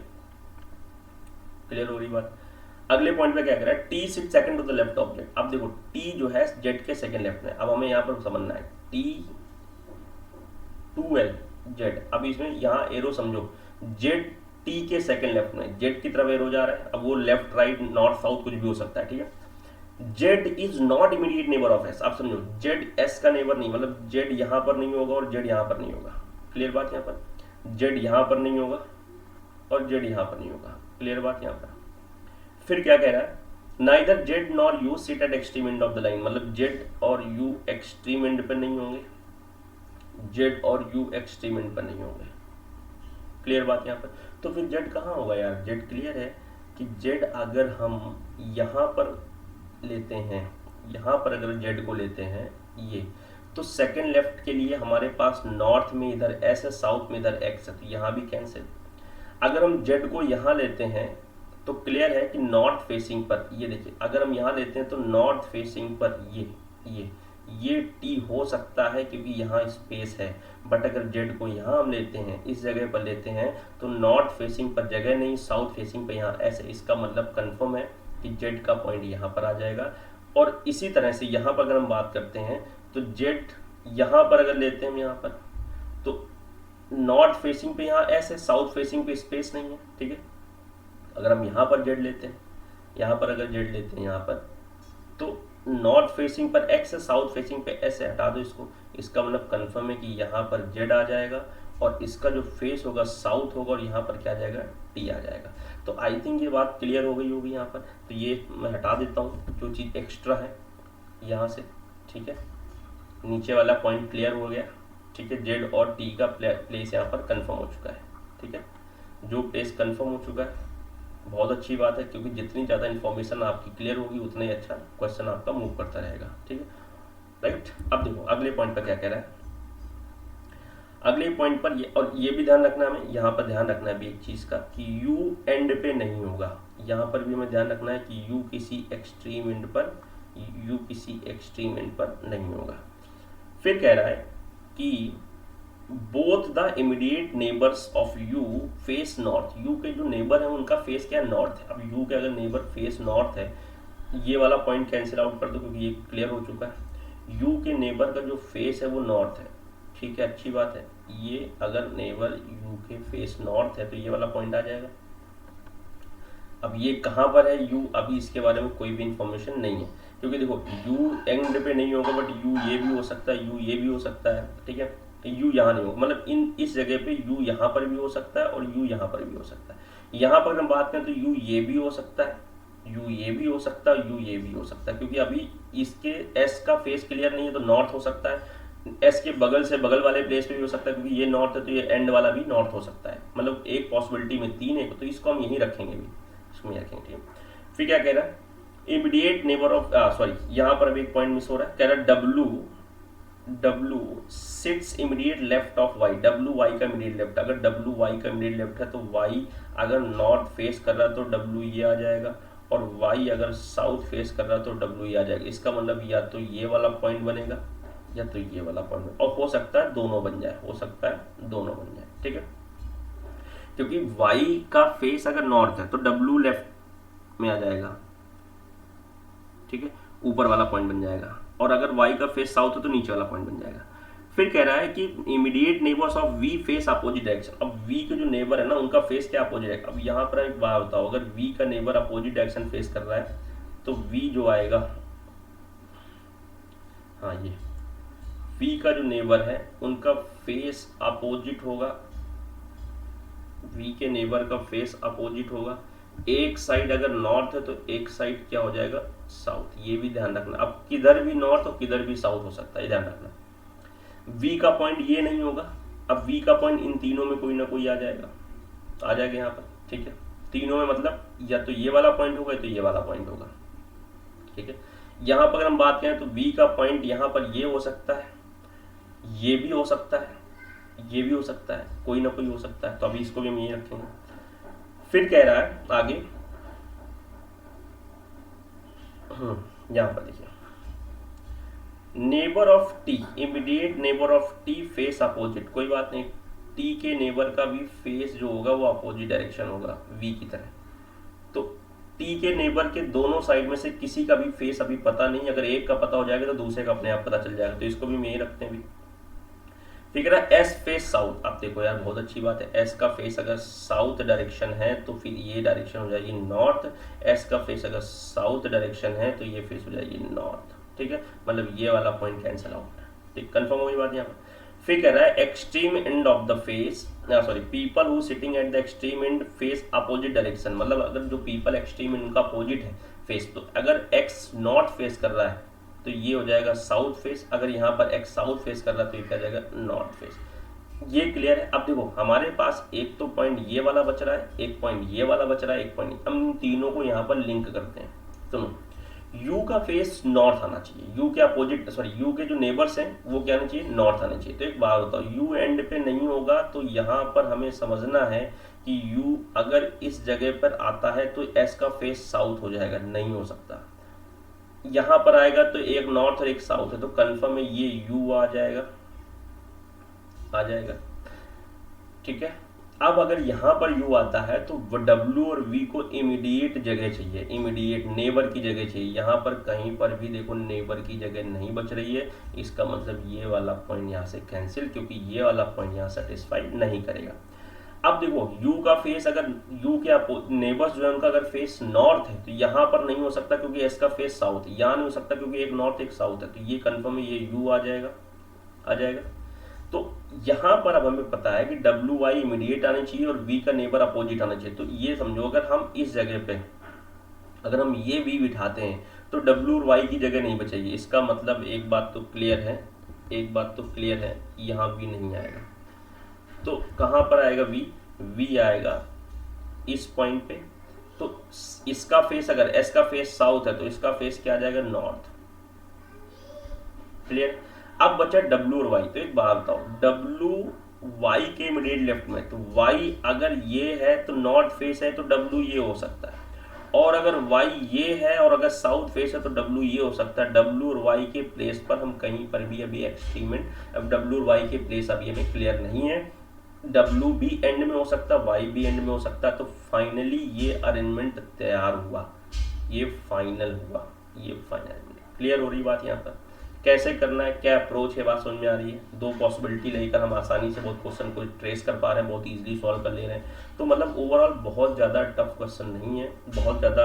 क्लियर हो रही बात। अगले पॉइंट पे क्या कह रहा है, T sit second to the left of Z. अब देखो टी जो है जेड के सेकंड लेफ्ट में। अब हमें यहाँ पर समझना है टी 2l जेड। अब इसमें यहाँ एरो समझो, जेड टी के सेकंड लेफ्ट में, जेड की तरफ एरो जा रहा है। अब वो लेफ्ट राइट नॉर्थ साउथ कुछ भी हो सकता है। ठीक है, Z is not immediate neighbour of S. आप समझो जेड एस का नेबर नहीं, मतलब जेड यहाँ पर नहीं होगा और जेड यहाँ पर नहीं होगा। क्लियर बात यहाँ पर, जेड यहाँ पर नहीं होगा और जेड यहाँ पर नहीं होगा। क्लियर बात यहाँ पर। फिर क्या कह रहा है, neither Z nor you sit at extreme end of the line. मतलब जेड और यू एक्सट्रीम एंड पर नहीं होंगे, जेड और यू एक्सट्रीम एंड पर नहीं होंगे। क्लियर बात यहाँ पर। तो फिर जेड कहाँ होगा यार, जेड क्लियर है कि जेड अगर हम यहाँ पर लेते हैं, यहाँ पर अगर जेड को लेते हैं ये, तो सेकंड लेफ्ट के लिए हमारे पास नॉर्थ में इधर एस है, साउथ में इधर एक्स है, तो यहाँ भी कैंसिल। अगर हम जेड को यहाँ लेते हैं तो क्लियर है कि नॉर्थ फेसिंग पर, ये देखिए अगर हम यहाँ लेते हैं तो नॉर्थ फेसिंग पर ये ये टी हो सकता है क्योंकि यहाँ स्पेस है, बट अगर जेड को यहाँ हम लेते हैं, इस जगह पर लेते हैं, तो नॉर्थ फेसिंग पर जगह नहीं, साउथ फेसिंग पर यहाँ ऐसे, इसका मतलब कंफर्म है कि जेड का पॉइंट यहाँ पर आ जाएगा। और इसी तरह से यहाँ पर अगर हम बात करते हैं तो जेड यहाँ पर अगर लेते हैं हम यहाँ पर, तो नॉर्थ फेसिंग पे यहाँ एस है, साउथ फेसिंग पे स्पेस नहीं है, ठीक है। अगर हम यहाँ पर जेड लेते हैं, यहाँ पर अगर जेड लेते हैं यहाँ पर, तो नॉर्थ फेसिंग पर एक्स है, साउथ फेसिंग पे एस है, हटा दो इसको, इसका मतलब कंफर्म है कि यहाँ पर जेड आ जाएगा और इसका जो फेस होगा साउथ होगा और यहाँ पर क्या आ जाएगा, टी आ जाएगा। तो आई थिंक ये बात क्लियर हो गई होगी यहाँ पर। तो ये मैं हटा देता हूँ जो चीज़ एक्स्ट्रा है यहाँ से, ठीक है। नीचे वाला पॉइंट क्लियर हो गया, ठीक है। जेड और टी का प्लेस यहाँ पर कंफर्म हो चुका है, ठीक है। जो प्लेस कंफर्म हो चुका है बहुत अच्छी बात है, क्योंकि जितनी ज़्यादा इन्फॉर्मेशन आपकी क्लियर होगी उतना ही अच्छा क्वेश्चन आपका मूव करता रहेगा, ठीक है, राइट। अब देखो अगले पॉइंट पर क्या कह रहा है। अगले पॉइंट पर ये, और ये भी ध्यान रखना है हमें, यहाँ पर ध्यान रखना है भी एक चीज़ का कि u एंड पे नहीं होगा। यहाँ पर भी हमें ध्यान रखना है कि u किसी एक्सट्रीम एंड पर, u किसी एक्सट्रीम एंड पर नहीं होगा। फिर कह रहा है कि both the immediate neighbours of u face north. u के जो नेबर है उनका फेस क्या है, नॉर्थ है। अब u के अगर नेबर फेस नॉर्थ है, ये वाला पॉइंट कैंसिल आउट कर दो क्योंकि ये क्लियर हो चुका है। u के नेबर का जो फेस है वो नॉर्थ है, ठीक है, अच्छी बात है। ये अगर नेबर u के फेस नॉर्थ है तो ये वाला पॉइंट आ जाएगा। अब ये कहाँ पर है u, अभी इसके बारे में कोई भी इंफॉर्मेशन नहीं है, क्योंकि देखो u एंड पे नहीं होगा, बट u ये भी हो सकता है, u ये भी हो सकता है, ठीक है। u यहाँ नहीं होगा, मतलब इस जगह पे u यहाँ पर भी हो सकता है और u यहाँ पर भी हो सकता है। यहाँ पर हम बात करें तो u ये भी हो सकता है, u ये भी हो सकता है, u ये भी हो सकता है, क्योंकि अभी इसके s का फेस क्लियर नहीं है तो नॉर्थ हो सकता है। एस के बगल से बगल वाले प्लेस पे भी हो सकता है, क्योंकि ये नॉर्थ है तो ये एंड वाला भी नॉर्थ हो सकता है। मतलब एक पॉसिबिलिटी में तीन है, तो इसको हम यहीं रखेंगे भी, इसको यहीं रखेंगे, ठीक है। फिर क्या कह रहा है, इमीडिएट नेबर ऑफ, सॉरी यहाँ पर अभी एक पॉइंट मिस हो रहा है। कह रहा है W sits immediate left of Y, W Y का इमीडिएट लेफ्ट। अगर W Y का इमीडिएट लेफ्ट है तो Y अगर नॉर्थ फेस कर रहा है तो W ये आ जाएगा, और Y अगर साउथ फेस कर रहा है तो W ये आ जाएगा। इसका मतलब या तो ये वाला पॉइंट बनेगा या तो ये वाला पॉइंट, और हो सकता है दोनों बन जाए, हो सकता है दोनों बन जाए, ठीक है। क्योंकि Y का फेस अगर नॉर्थ है तो W लेफ्ट में आ जाएगा, ठीक है, ऊपर वाला पॉइंट बन जाएगा, और अगर Y का फेस साउथ है तो नीचे वाला पॉइंट बन जाएगा। फिर कह रहा है कि immediate neighbours of V face opposite direction. अब V के जो नेबर है ना उनका फेस क्या अपोजिट है। अब यहाँ पर एक बात बताओ, अगर V का नेबर अपोजिट डायरेक्शन फेस कर रहा है तो V जो आएगा, हाँ ये V का जो नेबर है उनका फेस अपोजिट होगा, V के नेबर का फेस अपोजिट होगा। एक साइड अगर नॉर्थ है तो एक साइड क्या हो जाएगा, साउथ। ये भी ध्यान रखना। अब किधर भी नॉर्थ और किधर भी साउथ हो सकता है, ध्यान रखना। V का पॉइंट ये नहीं होगा। अब V का पॉइंट इन तीनों में कोई ना कोई आ जाएगा, आ जाएगा यहाँ पर, ठीक है। तीनों में मतलब या तो ये वाला पॉइंट होगा या तो ये वाला पॉइंट होगा, ठीक है। यहाँ पर अगर हम बात करें तो V का पॉइंट यहाँ पर ये हो सकता है, ये भी हो सकता है, ये भी हो सकता है, कोई ना कोई हो सकता है। तो अभी इसको भी हम ये रखेंगे। फिर कह रहा है आगे, यहां पर देखिए, neighbour of T, immediate neighbour of T face opposite. कोई बात नहीं, टी के नेबर का भी फेस जो होगा वो अपोजिट डायरेक्शन होगा वी की तरह। तो टी के नेबर के दोनों साइड में से किसी का भी फेस अभी पता नहीं, अगर एक का पता हो जाएगा तो दूसरे का अपने आप पता चल जाएगा। तो इसको भी हम यही रखते हैं भी। ठीक है ना, एस फेस साउथ। अब देखो यार बहुत अच्छी बात है, एस का फेस अगर साउथ डायरेक्शन है तो फिर ये डायरेक्शन हो जाएगी नॉर्थ। एस का फेस अगर साउथ डायरेक्शन है तो ये फेस हो जाएगी नॉर्थ, ठीक है। मतलब ये वाला पॉइंट कैंसिल आउट, ठीक, कंफर्म हो गई बात यहाँ पर। फिर कह रहा है extreme end of the face, sorry, people who sitting at the extreme and face opposite direction. मतलब अगर जो पीपल एक्सट्रीम एंड उनका अपोजिट है फेस, तो अगर एक्स नॉर्थ फेस कर रहा है तो ये हो जाएगा साउथ फेस। अगर यहाँ पर एक्स साउथ फेस कर रहा है तो ये क्या जाएगा, नॉर्थ फेस। ये क्लियर है। अब देखो हमारे पास एक तो पॉइंट ये वाला बच रहा है, एक पॉइंट ये वाला बच रहा है, एक पॉइंट, हम तीनों को यहाँ पर लिंक करते हैं। सुनो, U का फेस नॉर्थ आना चाहिए, U के अपोजिट, सॉरी U के जो नेबर्स हैं वो क्या आना चाहिए, नॉर्थ आना चाहिए। तो एक बात बताओ, U एंड पे नहीं होगा तो यहाँ पर हमें समझना है कि U अगर इस जगह पर आता है तो S का फेस साउथ हो जाएगा, नहीं हो सकता। यहाँ पर आएगा तो एक नॉर्थ और एक साउथ है, तो कंफर्म है ये यू आ जाएगा, आ जाएगा। ठीक है, अब अगर यहाँ पर यू आता है तो डब्ल्यू और वी को इमीडिएट जगह चाहिए, इमीडिएट नेबर की जगह चाहिए। यहाँ पर कहीं पर भी देखो नेबर की जगह नहीं बच रही है, इसका मतलब ये वाला पॉइंट यहाँ से कैंसिल, क्योंकि ये वाला पॉइंट यहाँ सेटिस्फाइड नहीं करेगा। अब देखो u का फेस, अगर u के नेबर्स जो है उनका अगर फेस नॉर्थ है तो यहाँ पर नहीं हो सकता क्योंकि s का फेस साउथ है, यहाँ नहीं हो सकता क्योंकि एक नॉर्थ एक साउथ है, तो ये कंफर्म है ये u आ जाएगा, आ जाएगा। तो यहाँ पर अब हमें पता है कि डब्ल्यू वाई इमीडिएट आनी चाहिए और v का नेबर अपोजिट आना चाहिए। तो ये समझो अगर हम इस जगह पे अगर हम ये v बिठाते हैं तो w और y की जगह नहीं बचेगी। इसका मतलब एक बात तो क्लियर है, एक बात तो क्लियर है, यहाँ v नहीं आएगा। तो कहाँ पर आएगा v? v आएगा इस पॉइंट पे। तो इसका फेस, अगर s का फेस साउथ है तो इसका फेस क्या आ जाएगा? नॉर्थ। क्लियर? अब बचा w और y। तो एक बात बताओ, w y के इमीडिएट लेफ्ट में, तो y अगर ये है तो नॉर्थ फेस है तो w ये हो सकता है, और अगर y ये है और अगर साउथ फेस है तो w ये हो सकता है। w और y के प्लेस पर हम कहीं पर भी अभी एक्सपेरिमेंट, अब w और y के प्लेस अभी हमें क्लियर नहीं है। W भी एंड में हो सकता है, Y भी एंड में हो सकता है। तो फाइनली ये अरेंजमेंट तैयार हुआ, ये फाइनल हुआ, ये फाइनल। क्लियर हो रही बात? यहाँ पर कैसे करना है, क्या अप्रोच है, बात समझ में आ रही है? दो पॉसिबिलिटी लेकर हम आसानी से बहुत क्वेश्चन को ट्रेस कर पा रहे हैं, बहुत इजीली सॉल्व कर ले रहे हैं। तो मतलब ओवरऑल बहुत ज़्यादा टफ क्वेश्चन नहीं है, बहुत ज़्यादा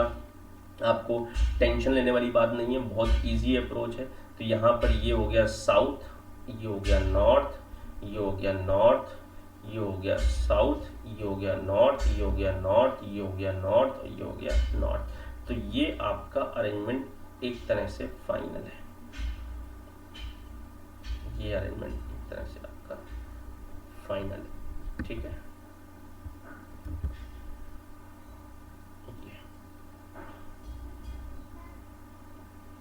आपको टेंशन लेने वाली बात नहीं है, बहुत ईजी अप्रोच है। तो यहाँ पर ये हो गया साउथ, ये हो गया नॉर्थ, ये हो गया नॉर्थ, ये हो गया साउथ, ये हो गया नॉर्थ, ये हो गया नॉर्थ, ये हो गया नॉर्थ, ये हो गया नॉर्थ। तो ये आपका अरेंजमेंट एक तरह से फाइनल है, ये अरेंजमेंट एक तरह से आपका फाइनल है। ठीक है,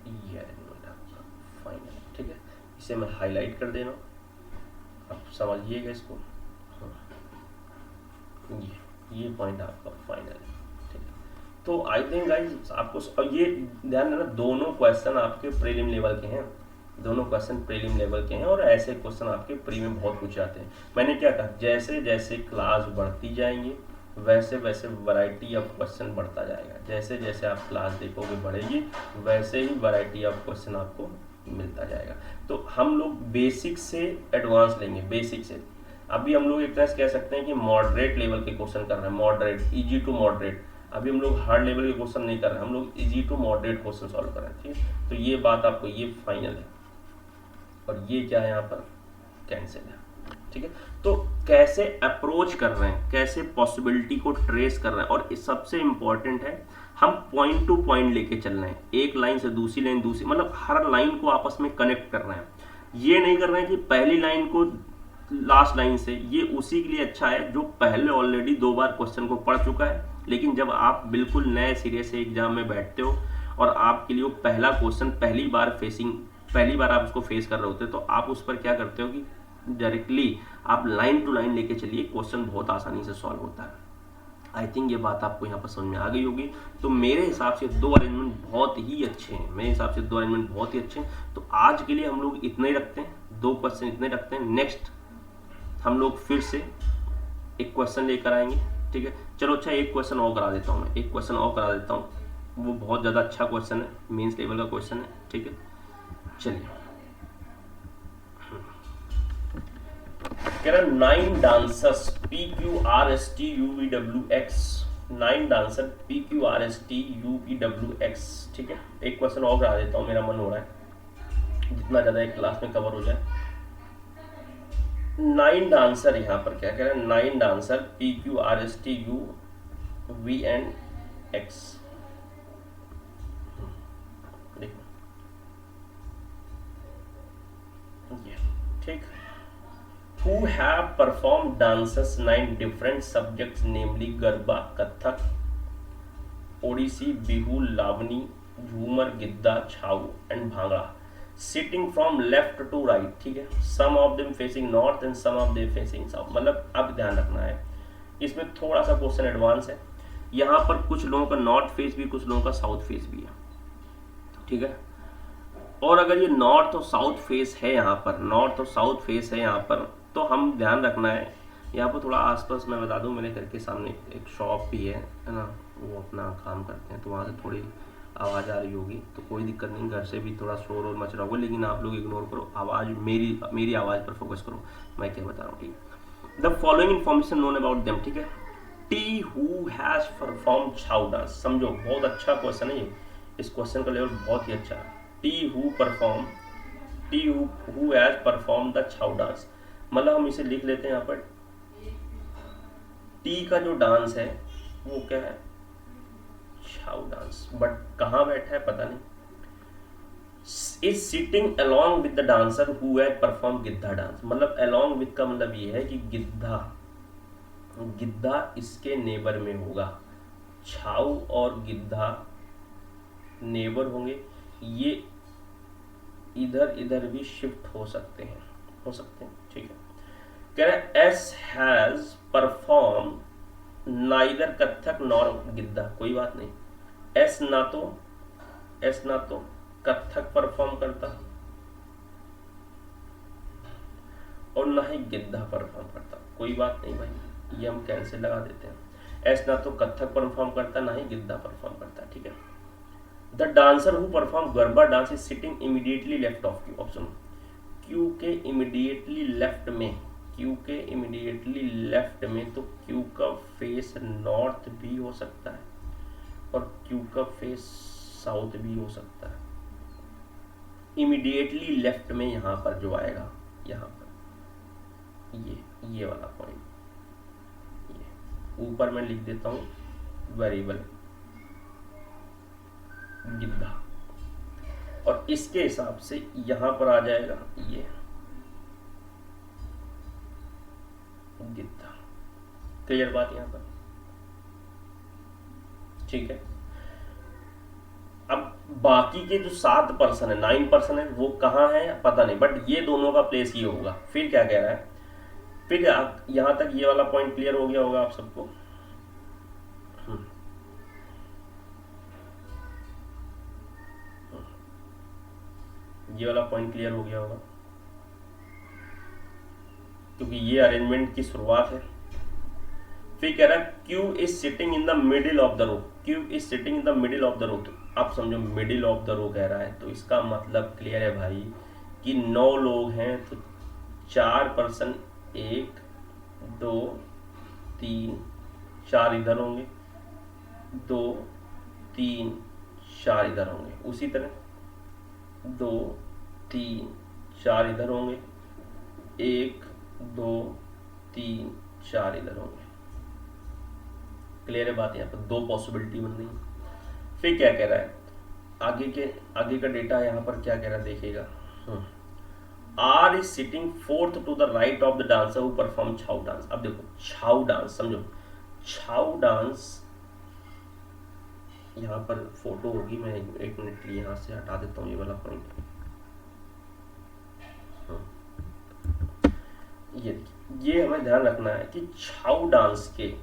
ये अरेंजमेंट आपका फाइनल है। ठीक है, इसे मैं हाईलाइट कर दे रहा हूँ, आप समझिएगा इसको। ये पॉइंट आपका फाइनल है। ठीक है, तो आई थिंक गाइस आपको ये ध्यान देना, दोनों क्वेश्चन आपके प्रीलिम लेवल के हैं, दोनों क्वेश्चन प्रीलिम लेवल के हैं, और ऐसे क्वेश्चन आपके प्री में बहुत पूछे जाते हैं। मैंने क्या कहा, जैसे जैसे क्लास बढ़ती जाएंगी वैसे वैसे वैरायटी ऑफ क्वेश्चन बढ़ता जाएगा, जैसे जैसे आप क्लास देखोगे बढ़ेगी वैसे ही वैरायटी ऑफ क्वेश्चन आपको मिलता जाएगा। तो हम लोग बेसिक से एडवांस लेंगे, बेसिक से। अभी हम लोग एक तरह से कह सकते हैं कि मॉडरेट लेवल के क्वेश्चन कर रहे हैं, मॉडरेट, इजी टू मॉडरेट। अभी हम लोग हार्ड लेवल के क्वेश्चन नहीं कर रहे हैं, हम लोग easy to moderate question solve कर रहे हैं। ठीक है, तो ये बात आपको, ये फाइनल है, और ये क्या है यहाँ पर कैंसिल है। ठीक है, तो कैसे अप्रोच कर रहे हैं, कैसे पॉसिबिलिटी को ट्रेस कर रहे हैं, और सबसे इंपॉर्टेंट है हम पॉइंट टू पॉइंट लेके चल रहे हैं, एक लाइन से दूसरी लाइन, दूसरी, मतलब हर लाइन को आपस में कनेक्ट कर रहे हैं। ये नहीं कर रहे हैं कि पहली लाइन को लास्ट लाइन से, ये उसी के लिए अच्छा है जो पहले ऑलरेडी 2 बार क्वेश्चन को पढ़ चुका है। लेकिन जब आप बिल्कुल नए सिरे से एग्जाम में बैठते हो और आपके लिए वो पहला क्वेश्चन पहली बार आप उसको फेस कर रहे होते, तो आप उस पर क्या करते हो कि डायरेक्टली आप लाइन टू लाइन लेके चलिए, क्वेश्चन बहुत आसानी से सॉल्व होता है। आई थिंक ये बात आपको यहाँ पर समझ में आ गई होगी। तो मेरे हिसाब से 2 अरेंजमेंट बहुत ही अच्छे हैं, मेरे हिसाब से 2 अरेंजमेंट बहुत ही अच्छे हैं। तो आज के लिए हम लोग इतने ही रखते हैं, 2 क्वेश्चन इतने रखते हैं। नेक्स्ट हम लोग फिर से एक क्वेश्चन लेकर आएंगे। ठीक है, चलो अच्छा एक क्वेश्चन और करा देता हूँ, मैं एक क्वेश्चन और करा देता हूँ, वो बहुत ज़्यादा अच्छा क्वेश्चन है, मेंस लेवल का क्वेश्चन है। ठीक है, चलिए, कह रहा 9 डांसर्स PQRSTUVWX, 9 डांसर PQRSTUVWX। ठीक है, एक क्वेश्चन और करा देता हूँ, मेरा मन हो रहा है जितना ज़्यादा एक क्लास में कवर हो जाए। 9 डांसर, यहाँ पर क्या कह रहा है, 9 डांसर PQRSTUVNX। देखो ठीक, who have performed dances 9 different subjects namely garba, Kathak, Odissi, Bihu, Lavani, Jhumar, Giddha, Chhau and Bhangra, sitting from left to right. ठीक है, some of them facing north and some of them facing south. मतलब अब ध्यान रखना है, इसमें थोड़ा सा क्वेश्चन एडवांस है। यहाँ पर कुछ लोगों का नॉर्थ फेस भी, कुछ लोगों का साउथ फेस भी है। ठीक है। और अगर ये नॉर्थ और साउथ फेस है यहाँ पर, नॉर्थ और साउथ फेस है यहाँ पर, तो हम ध्यान रखना है यहाँ पर थोड़ा आसपास, मैं बता दूँ मेरे घर के सामने एक शॉप भी है ना, वो अपना काम करते हैं, तो वहाँ से थोड़ी आवाज़ आ रही होगी, तो कोई दिक्कत नहीं, घर से भी थोड़ा शोर और मच रहा होगा, लेकिन आप लोग इग्नोर करो, आवाज़ मेरी आवाज़ पर फोकस करो, मैं क्या बता रहा हूँ, ठीक है। The following information known about them, ठीक है। T who has perform Chhau dance, समझो बहुत अच्छा क्वेश्चन है ये, इस क्वेश्चन का लेवल बहुत ही अच्छा है। T who has perform the Chhau dance, मतलब हम इसे लिख लेते हैं यहाँ पर, टी का जो डांस है वो क्या है, छाऊ डांस, बट कहाँ बैठा है पता नहीं। Is sitting along with the dancer who has perform Giddha dance, मतलब अलॉन्ग विद का मतलब ये है कि गिद्धा इसके नेबर में होगा, छाऊ और गिद्धा नेबर होंगे, ये इधर इधर भी शिफ्ट हो सकते हैं, ठीक है। कह रहा है S has perform neither Kathak nor Giddha, कोई बात नहीं, एस ना तो कथक परफॉर्म करता और ना ही गिद्धा परफॉर्म करता, कोई बात नहीं भाई, ये हम कैंसिल लगा देते हैं, एस ना तो कथक परफॉर्म करता ना ही गिद्धा परफॉर्म करता, ठीक है। The dancer who perform garba dance is sitting immediately left of Q, option Q के इमीडिएटली लेफ्ट में, तो क्यू का फेस नॉर्थ भी हो सकता है और क्यू का फेस साउथ भी हो सकता है। इमीडिएटली लेफ्ट में यहाँ पर जो आएगा, यहाँ पर ये वाला पॉइंट, ये ऊपर मैं लिख देता हूँ वेरिएबल गिद्धा, और इसके हिसाब से यहां पर आ जाएगा ये गिद्धा। क्लियर बात यहां पर, ठीक है। अब बाकी के जो 7% है, 9% है, वो कहां है पता नहीं, बट ये दोनों का प्लेस ये होगा। फिर क्या कह रहा है, फिर यहां तक ये वाला पॉइंट क्लियर हो गया होगा आप सबको। ये वाला पॉइंट क्लियर हो गया होगा, क्योंकि ये अरेंजमेंट की शुरुआत है। फिर कह रहा है Q is sitting in the middle of the row, Q is sitting in the middle of the row, तो आप समझो मिडिल ऑफ द रो कह रहा है, तो इसका मतलब क्लियर है भाई कि 9 लोग हैं, तो 4%, 1 2 3 4 इधर होंगे, 2 3 4 इधर होंगे, उसी तरह 2 3 4 इधर होंगे, 1 2 3 4 इधर होंगे। क्लियर है बात, यहाँ पर 2 पॉसिबिलिटी बन गई। फिर क्या कह रहा है, आगे का डेटा यहाँ पर क्या कह रहा है देखिएगा, R is sitting fourth to the right of the dancer who perform Chhau dance. अब देखो छाऊ डांस, समझो छाऊ डांस, यहाँ पर फोटो होगी, मैं 1 मिनट के लिए यहाँ से हटा देता हूँ ये वाला पॉइंट। ये हमें ध्यान रखना है कि छाऊ डांस के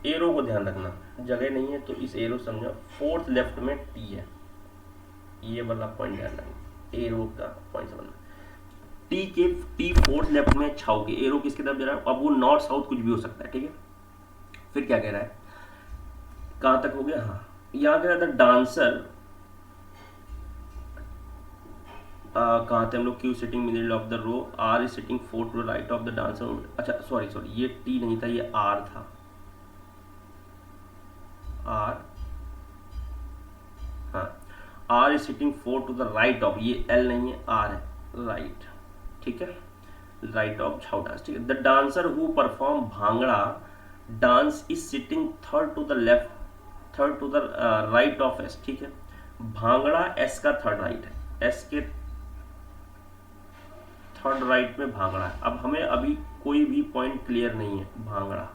एरो को ध्यान रखना, जगह नहीं है तो इस एरो समझो, फोर्थ लेफ्ट में टी है, ये वाला पॉइंट ध्यान रखना, एरो का पॉइंट समझना, टी फोर्थ लेफ्ट में, छाऊ के एरो किसकी तरफ जा रहा है, अब वो नॉर्थ साउथ कुछ भी हो सकता है, ठीक है। फिर क्या कह रहा है, कहां तक हो गया, हाँ यहाँ कह रहा था डांसर, कहाँ थे हम लोग, Q sitting middle of the row, R is sitting fourth to the right of the dancer, अच्छा सॉरी ये टी नहीं था, ये आर था, R is sitting fourth to the right of, ये एल नहीं है, आर है, राइट, ठीक है, राइट ऑफ छाऊ डांस, ठीक है। The dancer who perform Bhangra dance is sitting third to the right of S, ठीक है। भांगड़ा एस का थर्ड राइट है, एस के थर्ड राइट में भांगड़ा है। अब हमें अभी कोई भी पॉइंट क्लियर नहीं है, भांगड़ा,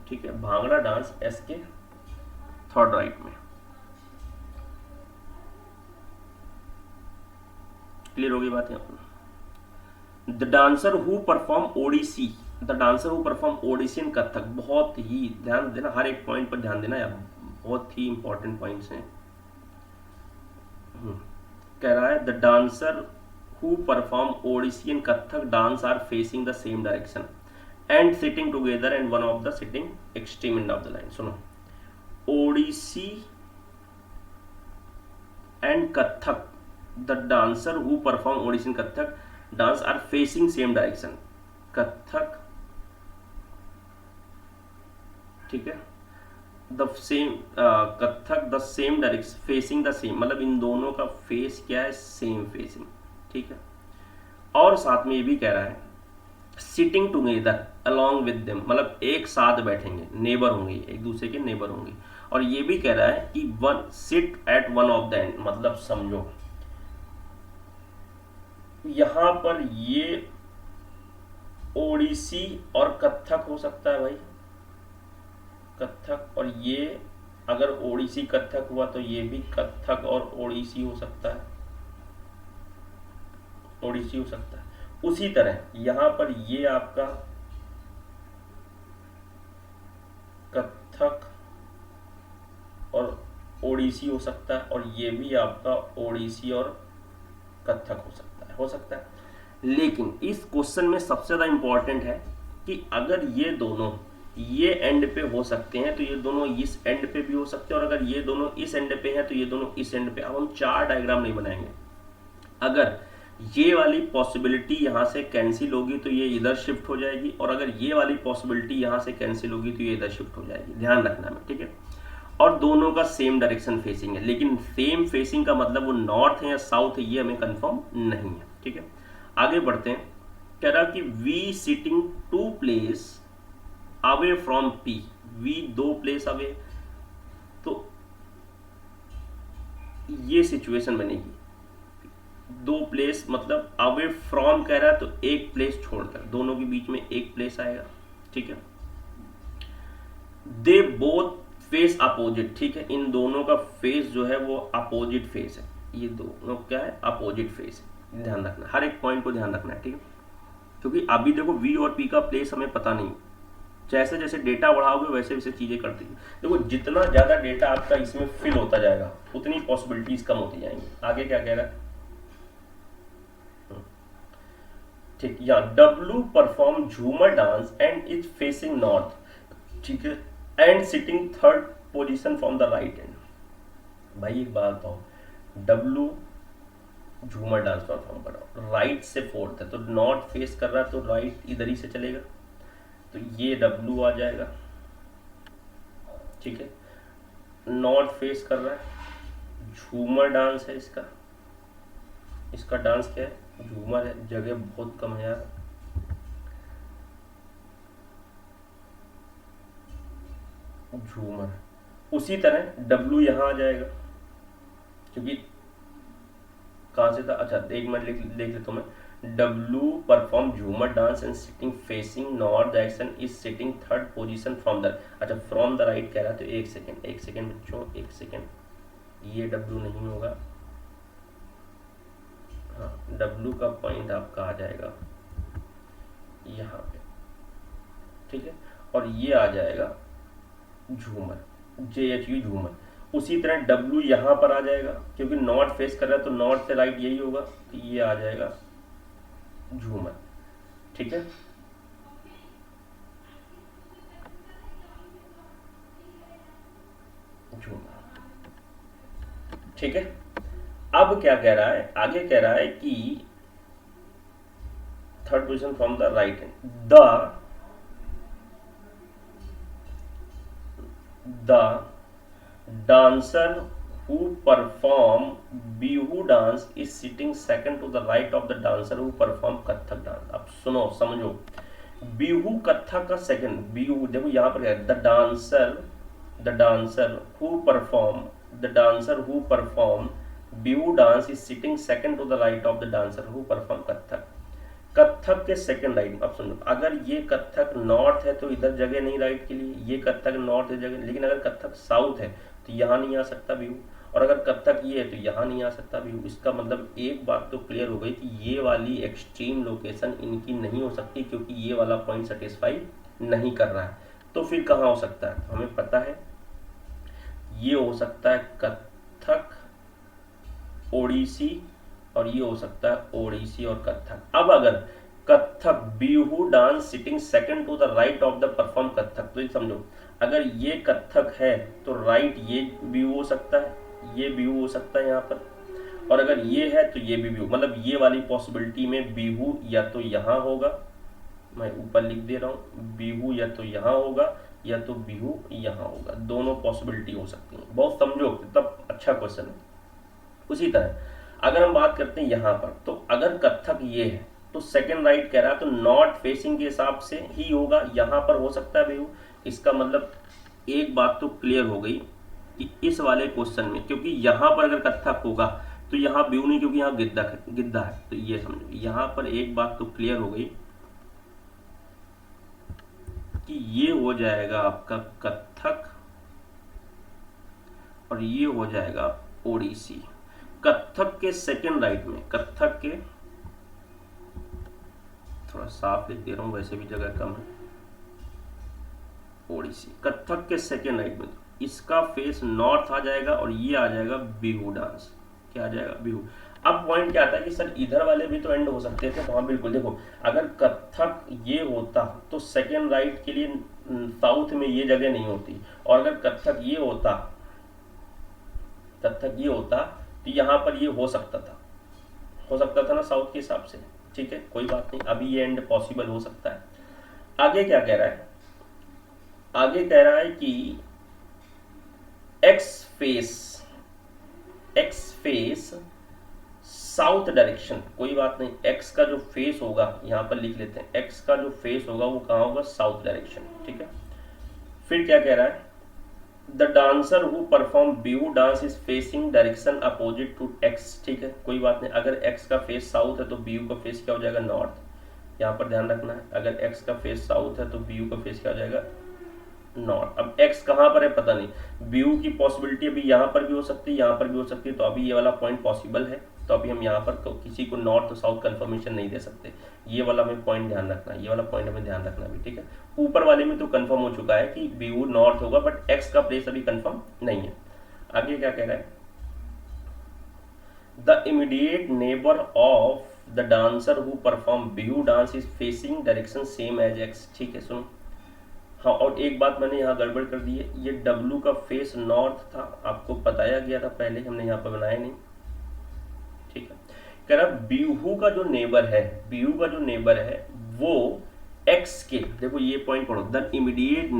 ठीक है, भांगड़ा डांस एस के थर्ड राइट में, क्लियर हो गई बात यहाँ पर। The dancer who perform Odissi, the dancer who perform Odissi in Kathak, बहुत ही ध्यान देना, हर एक पॉइंट पर ध्यान देना यार, बहुत ही इंपॉर्टेंट पॉइंट्स हैं। कह रहा है the dancer who perform Odissi in Kathak dance are facing the same direction and sitting together and one of the sitting extreme end of the line. सुनो, Odissi and Kathak, the dancer who perform Odissi in Kathak dance are facing same direction. Kathak, ठीक है, the same, Kathak the same direction facing the same, मतलब इन दोनों का face क्या है, same facing, ठीक है। और साथ में ये भी कह रहा है sitting together along with them, मतलब एक साथ बैठेंगे, नेबर होंगे, एक दूसरे के नेबर होंगे। और ये भी कह रहा है कि one sit at one of the end, मतलब समझो यहां पर ये ओडिसी और कथक हो सकता है भाई, कथक, और ये अगर ओडिसी कथक हुआ तो ये भी कथक और ओडिसी हो सकता है, ओडिसी हो सकता है। उसी तरह यहां पर ये आपका कथक और ओडिसी हो सकता है, और ये भी आपका ओडिसी और कथक हो सकता है, हो सकता है। लेकिन इस क्वेश्चन में सबसे ज्यादा इंपॉर्टेंट है कि अगर ये दोनों ये एंड पे हो सकते हैं तो ये दोनों इस एंड पे भी हो सकते हैं, और अगर ये दोनों इस एंड पे हैं तो ये दोनों इस एंड पे। अब हम चार डायग्राम नहीं बनाएंगे, अगर ये वाली पॉसिबिलिटी यहां से कैंसिल होगी तो ये इधर शिफ्ट हो जाएगी, और अगर ये वाली पॉसिबिलिटी यहां से कैंसिल होगी तो ये इधर शिफ्ट हो जाएगी, ध्यान रखना में, ठीक है। और दोनों का सेम डायरेक्शन फेसिंग है, लेकिन सेम फेसिंग का मतलब वो नॉर्थ है या साउथ है ये हमें कंफर्म नहीं है, ठीक है। आगे बढ़ते हैं, कह रहा कि V sitting two place away from P, V दो प्लेस अवे, तो ये सिचुएशन बनेगी, दो प्लेस मतलब अवे फ्रॉम कह रहा है तो एक प्लेस छोड़कर, दोनों के बीच में एक प्लेस आएगा, ठीक है। दे बोथ फेस अपोजिट, ठीक है, इन दोनों का फेस जो है वो अपोजिट फेस है, ये दोनों क्या है, अपोजिट फेस है, ध्यान रखना, हर एक पॉइंट को ध्यान रखना है, ठीक है। क्योंकि अभी देखो वी और पी का प्लेस हमें पता नहीं, जैसे जैसे डेटा बढ़ाओगे वैसे वैसे चीजें करती है। देखो जितना ज्यादा डेटा आपका इसमें फिल होता जाएगा उतनी पॉसिबिलिटीज कम होती जाएंगी। आगे क्या कह रहा है, ठीक, या डब्लू परफॉर्म झूमर dance and is facing north, ठीक है, and sitting third position from the right and. भाई एक बात बताओ, डब्लू झूमर डांस परफॉर्म कर रहा हूँ, राइट से फोर्थ है तो नॉर्थ फेस कर रहा है तो राइट इधर ही से चलेगा, तो ये डब्लू आ जाएगा, ठीक है, नॉर्थ फेस कर रहा है, झूमर डांस है इसका, इसका डांस क्या है, झूमर है, जगह बहुत कम है यार, झूमर। उसी तरह डब्लू यहां आ जाएगा, क्योंकि कहां से था, अच्छा एक मिनट लिख लेता हूं मैं, डब्लू परफॉर्म झूमर dance and sitting facing north direction is sitting third position from the, अच्छा फ्रॉम द राइट कह रहा है तो एक सेकेंड बच्चों, एक सेकेंड, ये डब्लू नहीं होगा, हाँ डब्लू का पॉइंट आपका आ जाएगा यहाँ पे, ठीक है, और ये आ जाएगा झूमर, JHU झूमर। उसी तरह डब्लू यहां पर आ जाएगा, क्योंकि नॉर्थ फेस कर रहा है तो नॉर्थ से राइट यही होगा, तो ये आ जाएगा झूमर, ठीक है। झूमर, ठीक है। अब क्या कह रहा है, आगे कह रहा है कि third position from the right hand, the dancer who perform bihu dance is sitting second to the right of the dancer who perform Kathak dance. अब सुनो समझो, बिहू कथक का सेकंड, बिहू देखो यहाँ पर है, the dancer who perform Bihu dance is sitting second to the right of the dancer who perform Kathak, Kathak के second right. अब सुनो, अगर ये कथक नॉर्थ है तो इधर जगह नहीं राइट के लिए, ये कथक नॉर्थ है जगह, लेकिन अगर कथक साउथ है तो यहाँ नहीं आ सकता व्यू, और अगर कत्थक ये है तो यहाँ नहीं आ सकता बिहू। इसका मतलब एक बात तो क्लियर हो गई कि ये वाली एक्सट्रीम लोकेशन इनकी नहीं हो सकती, क्योंकि ये वाला पॉइंट सेटिस्फाई नहीं कर रहा है। तो फिर कहाँ हो सकता है? तो हमें पता है ये हो सकता है कत्थक, ओडिसी, और ये हो सकता है ओडिसी और कत्थक। अब अगर Kathak Bihu dance sitting second to the right of the perform Kathak, तो ये समझो अगर ये कत्थक है तो राइट ये बिहू हो सकता है, ये बिहू हो सकता है यहाँ पर, और अगर ये है तो ये भी बिहू। मतलब ये वाली पॉसिबिलिटी में बिहू या तो यहाँ होगा, मैं ऊपर लिख दे रहा हूँ, बिहू या तो यहाँ होगा या तो बिहू यहाँ होगा, दोनों पॉसिबिलिटी हो सकती हैं। बहुत समझो तब अच्छा क्वेश्चन है। उसी तरह अगर हम बात करते हैं यहाँ पर, तो अगर कत्थक ये है तो सेकंड राइट कह रहा है तो नॉर्थ फेसिंग के हिसाब से ही होगा, यहाँ पर हो सकता है बिहू। इसका मतलब एक बात तो क्लियर हो गई कि इस वाले क्वेश्चन में, क्योंकि यहाँ पर अगर कत्थक होगा तो यहाँ बिहू नहीं, क्योंकि यहाँ गिद्धा है। तो ये समझो यहाँ पर एक बात तो क्लियर हो गई कि ये हो जाएगा आपका कत्थक और ये हो जाएगा ओडिसी। कत्थक के सेकंड राइट में, कत्थक के, थोड़ा साफ लिख दे रहा हूं वैसे भी जगह कम है, ओडिसी। कत्थक के सेकंड राइट में इसका फेस नॉर्थ आ जाएगा और ये आ जाएगा बिहू डांस। क्या आ जाएगा? बिहू। अब पॉइंट क्या आता है कि सर इधर वाले भी तो एंड हो सकते थे। तो हाँ बिल्कुल, देखो अगर कत्थक ये होता तो सेकंड राइट के लिए साउथ में ये जगह नहीं होती, और अगर कत्थक ये होता, कत्थक ये होता तो यहाँ पर ये हो सकता था ना साउथ के हिसाब से। ठीक है, कोई बात नहीं, अभी ये एंड पॉसिबल हो सकता है। आगे क्या कह रहा है? आगे कह रहा है कि एक्स फेस साउथ डायरेक्शन। कोई बात नहीं, एक्स का जो फेस होगा यहाँ पर लिख लेते हैं, एक्स का जो फेस होगा वो कहाँ होगा? South direction. ठीक है, फिर क्या कह रहा है? The dancer who perform Bihu dance is facing direction opposite to X. ठीक है, कोई बात नहीं, अगर एक्स का फेस साउथ है तो बिहू का फेस क्या हो जाएगा? नॉर्थ। यहाँ पर ध्यान रखना है, अगर एक्स का फेस साउथ है तो बिहू का फेस क्या हो जाएगा? नॉर्थ। अब एक्स कहाँ पर है पता नहीं, बिहू की पॉसिबिलिटी अभी यहाँ पर भी हो सकती है, यहाँ पर भी हो सकती है, तो अभी ये वाला पॉइंट पॉसिबल है। तो अभी हम यहाँ पर किसी को नॉर्थ और साउथ कंफर्मेशन नहीं दे सकते। ये वाला हमें पॉइंट ध्यान रखना है, ये वाला पॉइंट हमें ध्यान रखना भी। ठीक है, ऊपर वाले में तो कंफर्म हो चुका है कि बिहू नॉर्थ होगा, बट एक्स का प्लेस अभी कंफर्म नहीं है। आगे क्या कह रहा है? The immediate neighbour of the dancer who perform Bihu dance is facing direction same as X. ठीक है, सुनो। हाँ, और एक बात मैंने यहाँ गड़बड़ कर दी है, ये डब्लू का फेस नॉर्थ था, आपको बताया गया था पहले, हमने यहाँ पर बनाया नहीं। ठीक है, कह रहा बिहू का जो नेबर है, बिहू का जो नेबर है वो एक्स के, देखो ये पॉइंट पढ़ो, the immediate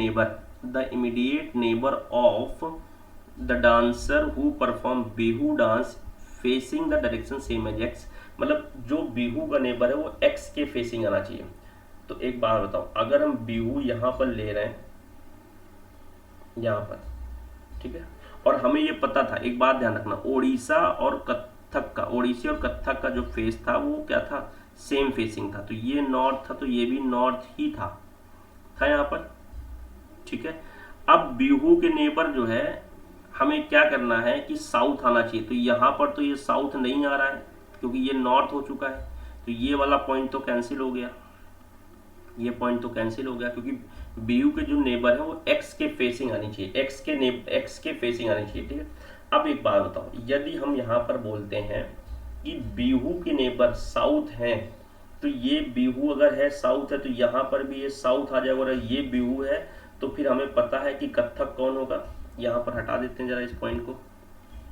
neighbour of the dancer who perform Bihu dance facing the direction same as X. मतलब जो बिहू का नेबर है वो एक्स के फेसिंग आना चाहिए। तो एक बात बताओ, अगर हम बिहू यहाँ पर ले रहे हैं, यहाँ पर, ठीक है, और हमें ये पता था, एक बात ध्यान रखना, ओडिशा और कत्थक का, ओडिसी और कत्थक का जो फेस था वो क्या था? सेम फेसिंग था। तो ये नॉर्थ था तो ये भी नॉर्थ ही था यहाँ पर। ठीक है, अब बिहू के नेबर जो है हमें क्या करना है कि साउथ आना चाहिए। तो यहाँ पर तो ये साउथ नहीं आ रहा है क्योंकि ये नॉर्थ हो चुका है, तो ये वाला पॉइंट तो कैंसिल हो गया, ये पॉइंट तो कैंसिल हो गया, क्योंकि बिहू के जो नेबर है वो एक्स के फेसिंग आनी चाहिए, एक्स के फेसिंग आनी चाहिए। ठीक है, अब एक बात बताओ, यदि हम यहाँ पर बोलते हैं कि बिहू के नेबर साउथ हैं, तो ये बिहू अगर है साउथ है तो यहाँ पर भी ये साउथ आ जाएगा, और ये बिहू है तो फिर हमें पता है कि कत्थक कौन होगा। यहाँ पर हटा देते हैं जरा इस पॉइंट को,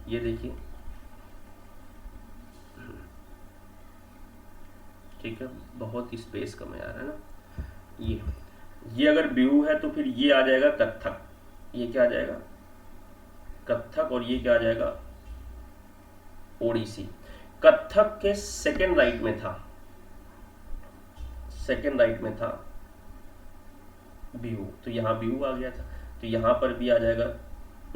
ये देखिए, ठीक है, बहुत स्पेस कम आ रहा है ना। ये अगर बिहू है तो फिर ये आ जाएगा कत्थक, ये क्या आ जाएगा? कत्थक, और ये क्या आ जाएगा? ओडिसी। कत्थक के सेकंड राइट में था, सेकंड राइट में था बिहू, तो यहाँ बिहू आ गया था, तो यहाँ पर भी आ जाएगा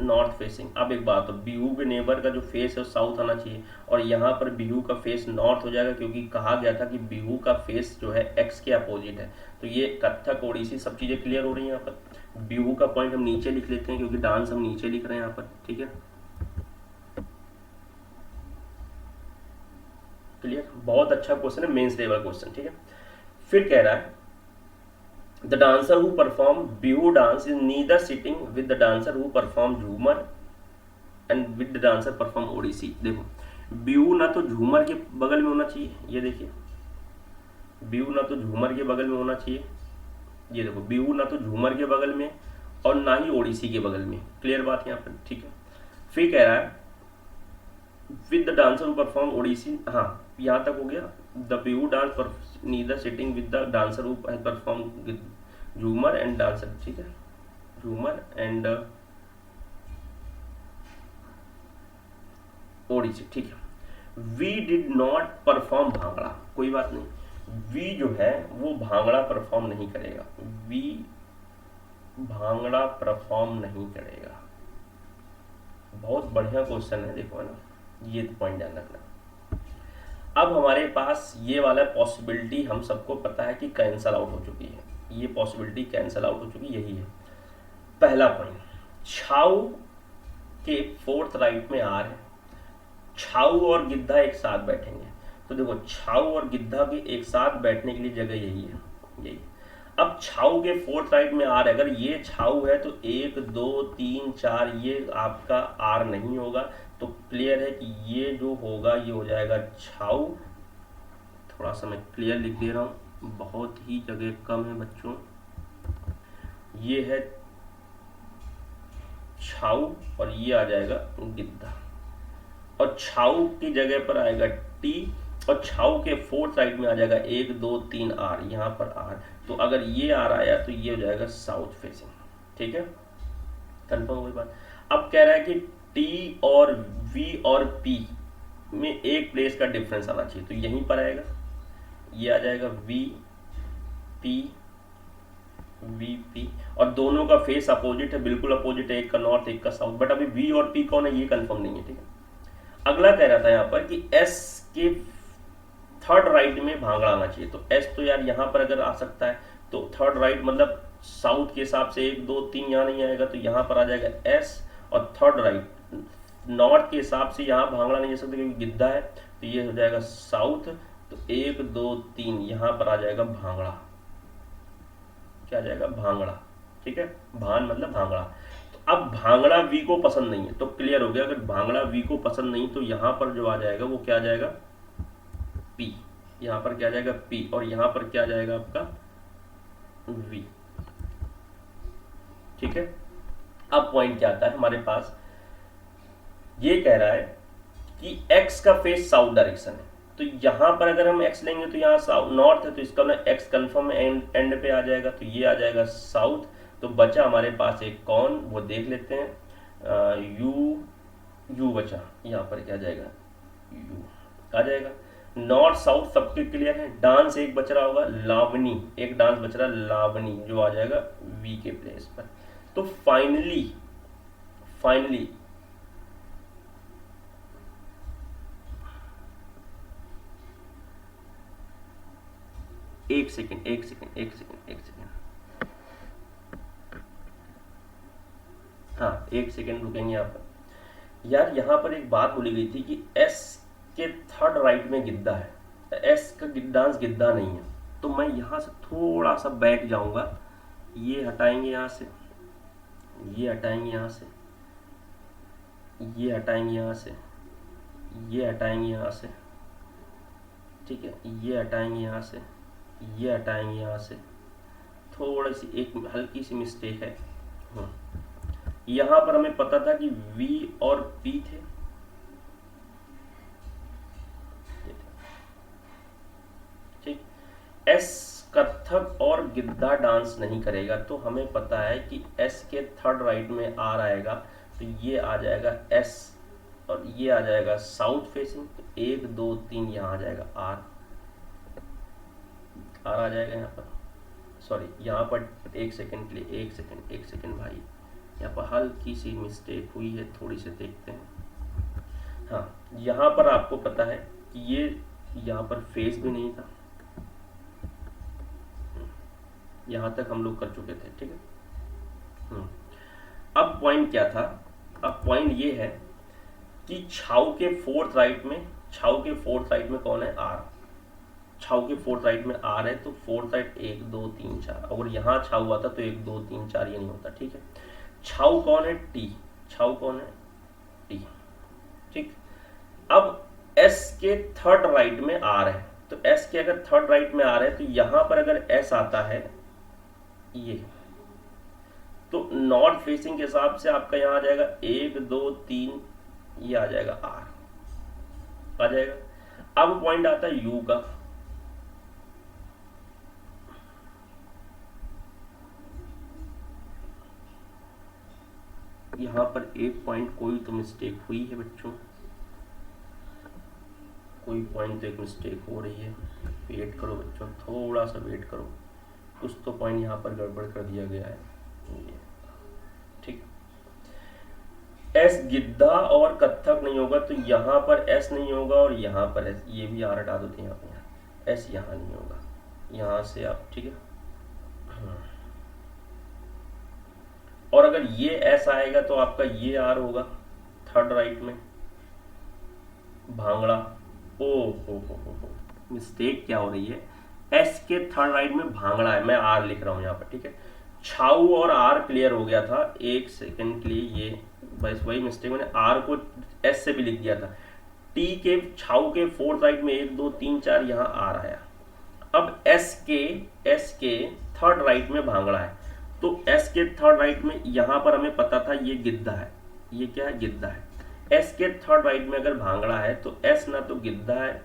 नॉर्थ फेसिंग। अब एक बात, तो बिहू के नेबर का जो फेस है साउथ आना चाहिए, और यहाँ पर बिहू का फेस नॉर्थ हो जाएगा, क्योंकि कहा गया था कि बिहू का फेस जो है एक्स के अपोजिट है। तो ये कत्थक, ओडिसी सब चीज़ें क्लियर हो रही हैं यहाँ पर। बिहू का पॉइंट हम नीचे लिख लेते हैं क्योंकि डांस हम नीचे लिख रहे हैं यहाँ पर। ठीक है, बहुत अच्छा क्वेश्चन है, मेंस लेवल क्वेश्चन, ठीक है। फिर कह रहा है the dancer who perform Bihu dance is neither sitting with the dancer who perform Jhumar and with the dancer perform Odissi. देखो बिहू ना तो झूमर के बगल में होना चाहिए, ये देखिए बिहू ना तो झूमर के बगल में होना चाहिए, ये देखो बिहू ना तो झूमर के बगल में और ना ही ओडिसी के बगल में, क्लियर बात यहाँ पर, ठीक है। फिर कह रहा है with the dancer who perform Odissi, हाँ यहाँ तक हो गया। The Bihu dance neither sitting with the dancer who perform Jhumar and dancer, ठीक है, झूमर एंड ओडिसी, ठीक है। V did not perform Bhangra, कोई बात नहीं, वी जो है वो भांगड़ा परफॉर्म नहीं करेगा, वी भांगड़ा परफॉर्म नहीं करेगा। बहुत बढ़िया क्वेश्चन है, देखो है ना, ये पॉइंट ध्यान रखना। अब हमारे पास ये वाला पॉसिबिलिटी हम सबको पता है कि कैंसल आउट हो चुकी है, ये पॉसिबिलिटी कैंसल आउट हो चुकी, यही है पहला पॉइंट। छाऊ के फोर्थ राइट में आर है, छाऊ और गिद्धा एक साथ बैठेंगे, तो देखो छाऊ और गिद्धा के एक साथ बैठने के लिए जगह यही है, यही। अब छाऊ के फोर्थ राइट में आर, अगर ये छाऊ है तो 1 2 3 4 ये आपका आर नहीं होगा, तो क्लियर है कि ये जो होगा ये हो जाएगा छाऊ। थोड़ा सा मैं क्लियर लिख दे रहा हूँ, बहुत ही जगह कम है बच्चों, ये है छाऊ और ये आ जाएगा गिद्धा, और छाऊ की जगह पर आएगा टी, और छाऊ के फोर्थ राइट में आ जाएगा 1 2 3 आर, यहाँ पर आर, तो अगर ये आर आया तो ये हो जाएगा साउथ फेसिंग, ठीक है, कंफर्म हुई बात। अब कह रहा है कि टी और वी और पी में एक प्लेस का डिफरेंस आना चाहिए, तो यहीं पर आएगा, ये आ जाएगा वी पी, और दोनों का फेस अपोजिट है, बिल्कुल अपोजिट है, एक का नॉर्थ एक का साउथ, बट अभी वी और पी कौन है ये कंफर्म नहीं है, ठीक है। अगला कह रहा था यहाँ पर कि एस के थर्ड राइट में भांगड़ा आना चाहिए, तो एस तो यार यहाँ पर अगर आ सकता है तो थर्ड राइट मतलब साउथ के हिसाब से 1 2 3 यहाँ नहीं आएगा, तो यहाँ पर आ जाएगा एस, और थर्ड राइट नॉर्थ के हिसाब से यहाँ भांगड़ा नहीं जा सकता क्योंकि गिद्धा है, तो ये हो जाएगा साउथ, तो 1 2 3 यहाँ पर आ जाएगा भांगड़ा, क्या आ जाएगा भांगड़ा, ठीक है, भान मतलब भांगड़ा। तो अब भांगड़ा वी को पसंद नहीं है, तो क्लियर हो गया, अगर भांगड़ा वी को पसंद नहीं तो यहाँ पर जो आ जाएगा वो क्या आ जाएगा पी, यहाँ पर क्या आ जाएगा पी, और यहाँ पर क्या आ जाएगा आपका वी, ठीक है। अब पॉइंट क्या आता है हमारे पास, ये कह रहा है कि x का फेस साउथ डायरेक्शन है, तो यहाँ पर अगर हम x लेंगे तो यहाँ साउथ नॉर्थ है, तो इसका ना x कंफर्म एंड पे आ जाएगा, तो ये आ जाएगा साउथ। तो बचा हमारे पास एक कौन, वो देख लेते हैं, यू बचा, यहाँ पर क्या जाएगा यू आ जाएगा। नॉर्थ साउथ सबके क्लियर है, डांस एक बच रहा होगा लावनी, एक डांस बच रहा लावनी जो आ जाएगा वी के प्लेस पर। तो फाइनली एक सेकेंड हाँ एक सेकेंड रुकेंगे यहाँ पर। यार यहाँ पर एक बात बोली गई थी कि एस के थर्ड राइट में गिद्धा है, एस का डांस गिद्धा नहीं है, तो मैं यहाँ से थोड़ा सा बैक जाऊंगा, ये हटाएंगे यहाँ से, ये हटाएंगे यहाँ से, ये हटाएंगे यहाँ से, ये हटाएंगे यहाँ से, ठीक है, ये हटाएंगे यहाँ से, ये हटाएंगे यहाँ से, थोड़ी सी एक हल्की सी मिस्टेक है। यहाँ पर हमें पता था कि V और P थे, ठीक, S कथक और गिद्धा डांस नहीं करेगा, तो हमें पता है कि S के थर्ड राइट में R आएगा, तो ये आ जाएगा S और ये आ जाएगा साउथ फेसिंग, तो 1 2 3 यहाँ आ जाएगा R आ जाएगा यहाँ पर, सॉरी यहाँ पर एक सेकंड के लिए, एक सेकंड भाई, यहाँ पर हल्की सी मिस्टेक हुई है, थोड़ी सी देखते हैं। हाँ यहाँ पर आपको पता है कि ये यहाँ पर फेस भी नहीं था, यहाँ तक हम लोग कर चुके थे, ठीक है। अब पॉइंट क्या था, अब पॉइंट ये है कि छाऊ के फोर्थ राइट में कौन है R, छाऊ के फोर्थ राइट में आर है तो फोर्थ राइट 1 2 3 4, अगर यहाँ छाऊ हुआ था तो 1 2 3 4 ये नहीं होता, ठीक है। छाऊ कौन है? टी। छाऊ कौन है? टी, ठीक। अब एस के थर्ड राइट में आर है, तो एस के अगर थर्ड राइट में आर है तो यहां पर अगर एस आता है ये, तो नॉर्थ फेसिंग के हिसाब से आपका यहां आ जाएगा 1 2 3, ये आ जाएगा आर, आ जाएगा। अब पॉइंट आता है यू का, यहां पर एक पॉइंट कोई तो मिस्टेक हुई है बच्चों, कोई पॉइंट तो एक मिस्टेक हो रही है, वेट करो बच्चों, थोड़ा सा वेट करो, कुछ तो पॉइंट यहाँ पर गड़बड़ कर दिया गया है, ठीक। एस गिद्धा और कत्थक नहीं होगा तो यहाँ पर एस नहीं होगा और यहाँ पर एस, ये भी आर हटा देते हैं यहाँ पे, एस यहाँ नहीं होगा, यहाँ से आप, ठीक है। और अगर ये एस आएगा तो आपका ये आर होगा थर्ड राइट में, भांगड़ा। ओ हो, मिस्टेक क्या हो रही है, एस के थर्ड राइट में भांगड़ा है, मैं आर लिख रहा हूं यहाँ पर, ठीक है। छाऊ और आर क्लियर हो गया था, एक सेकंड के लिए, ये बस वही मिस्टेक, मैंने आर को एस से भी लिख दिया था। टी के छाऊ के फोर्थ राइट में 1 2 3 4 यहाँ आर आया। अब एस के थर्ड राइट में भांगड़ा है, तो एस के थर्ड राइट में यहाँ पर हमें पता था ये गिद्धा है, ये क्या है? गिद्धा है। एस के थर्ड राइट में अगर भांगड़ा है तो एस ना तो गिद्धा है,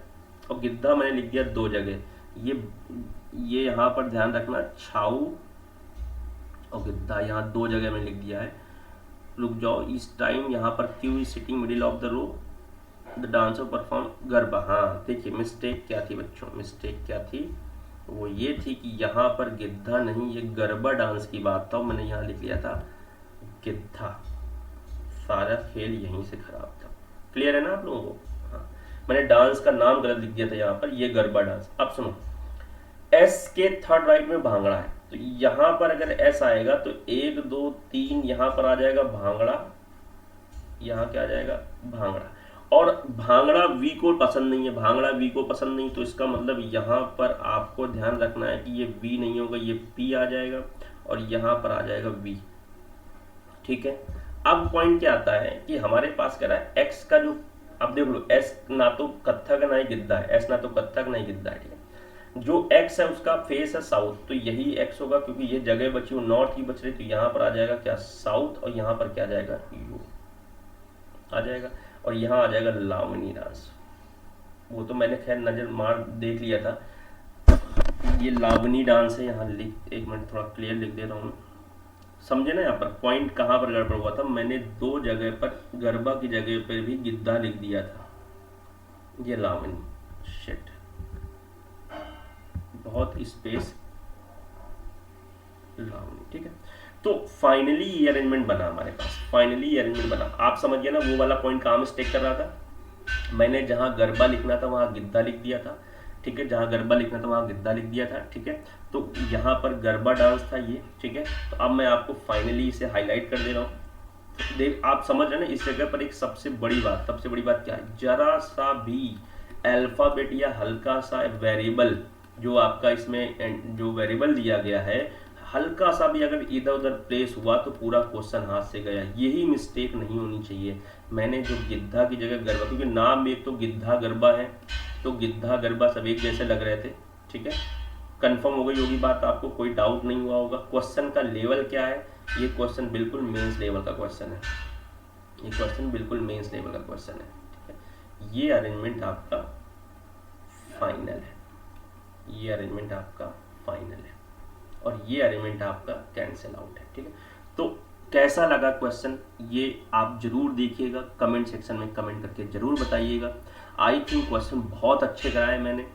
और गिद्धा मैंने लिख दिया दो जगह, ये यहाँ पर ध्यान रखना, छाऊ और गिद्धा यहाँ दो जगह में लिख दिया है। रुक जाओ, इस टाइम यहाँ पर Q is sitting middle of the row, the dancer perform Garba. हाँ देखिए मिस्टेक क्या थी बच्चों, मिस्टेक क्या थी, वो ये थी कि यहाँ पर गिद्धा नहीं, ये गरबा डांस की बात था, मैंने यहाँ लिख लिया था गिद्धा, सारा खेल यहीं से खराब था। क्लियर है ना आप लोगों को? हाँ, मैंने डांस का नाम गलत लिख दिया था यहाँ पर, ये गरबा डांस। अब सुनो, एस के थर्ड राइट में भांगड़ा है, तो यहां पर अगर एस आएगा तो 1 2 3 यहां पर आ जाएगा भांगड़ा, यहां क्या आ जाएगा? भांगड़ा। और भांगड़ा वी को पसंद नहीं है, भांगड़ा वी को पसंद नहीं, तो इसका मतलब यहां पर आपको ध्यान रखना है कि ये वी नहीं होगा, ये पी आ जाएगा और यहां पर आ जाएगा वी, ठीक है। अब पॉइंट क्या आता है कि हमारे पास क्या रहा है, एक्स का जो, अब देख लो, एस ना तो कत्थक ना ही गिद्धा है, एस ना तो कत्थक ना ही गिद्धा है, ठीक है। जो x है उसका फेस है साउथ, तो यही x होगा, क्योंकि ये जगह बची हुई नॉर्थ ही बच रही, तो यहाँ पर आ जाएगा क्या? साउथ, और यहाँ पर क्या जाएगा? यू आ जाएगा, और यहाँ आ जाएगा लावनी डांस। वो तो मैंने खैर नजर मार देख लिया था, ये लावनी डांस है, यहाँ लिख, एक मिनट थोड़ा क्लियर लिख दे रहा हूँ, समझे ना। यहाँ पर पॉइंट कहाँ पर गड़बड़ हुआ था, मैंने दो जगह पर गरबा की जगह पर भी गिद्धा लिख दिया था, ये लावनी, शिट, बहुत स्पेस लावनी, ठीक है। तो फाइनली ये अरेंजमेंट बना हमारे पास, फाइनली ये अरेंजमेंट बना। आप समझ गए ना वो वाला पॉइंट कहाँ मिस्टेक कर रहा था, मैंने जहां गरबा लिखना था वहां गिद्धा लिख दिया था, ठीक है, जहां गरबा लिखना था वहां गिद्धा लिख दिया था, ठीक है। तो यहाँ पर गरबा डांस था ये, ठीक है। तो अब मैं आपको फाइनली इसे हाईलाइट कर दे रहा हूँ, देख आप समझ रहे हैं ना। इस जगह पर एक सबसे बड़ी बात, सबसे बड़ी बात क्या है, जरा सा भी अल्फाबेट या हल्का सा वेरिएबल जो आपका इसमें जो वेरिएबल दिया गया है, हल्का सा भी अगर इधर उधर प्लेस हुआ तो पूरा क्वेश्चन हाथ से गया। यही मिस्टेक नहीं होनी चाहिए। मैंने जो गिद्धा की जगह गरबा, क्योंकि नाम में एक तो गिद्धा गरबा है, तो गिद्धा गरबा सब एक जैसे लग रहे थे, ठीक है। कंफर्म हो गई होगी बात, आपको कोई डाउट नहीं हुआ होगा। क्वेश्चन का लेवल क्या है, ये क्वेश्चन बिल्कुल मेंस लेवल का क्वेश्चन है, ये क्वेश्चन बिल्कुल मेंस लेवल का क्वेश्चन है, ठीक है। ये अरेंजमेंट आपका फाइनल है, ये अरेंजमेंट आपका फाइनल है, और ये अरेंजमेंट आपका कैंसिल आउट है, ठीक है। तो कैसा लगा क्वेश्चन, ये आप जरूर देखिएगा, कमेंट सेक्शन में कमेंट करके जरूर बताइएगा। आई थिंक क्वेश्चन बहुत अच्छे कराए मैंने।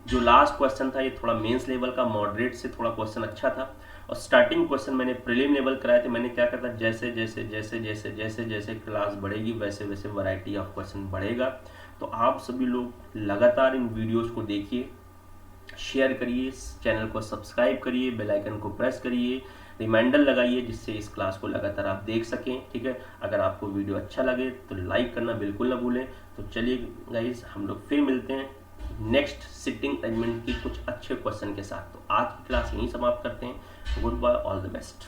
जो लास्ट क्वेश्चन था ये थोड़ा मेंस लेवल का, मॉडरेट से थोड़ा क्वेश्चन अच्छा था, और स्टार्टिंग क्वेश्चन मैंने प्रीलिम लेवल कराए थे। मैंने क्या करता, जैसे जैसे जैसे जैसे जैसे जैसे क्लास बढ़ेगी वैसे वैसे वैरायटी ऑफ क्वेश्चन बढ़ेगा। तो आप सभी लोग लगातार इन वीडियोज़ को देखिए, शेयर करिए, चैनल को सब्सक्राइब करिए, बेल आइकन को प्रेस करिए, रिमाइंडर लगाइए जिससे इस क्लास को लगातार आप देख सकें, ठीक है। अगर आपको वीडियो अच्छा लगे तो लाइक करना बिल्कुल ना भूलें। तो चलिए गाइस, हम लोग फिर मिलते हैं नेक्स्ट सिटिंग अरेंजमेंट की कुछ अच्छे क्वेश्चन के साथ। तो आज की क्लास यहीं समाप्त करते हैं। Goodbye, all the best.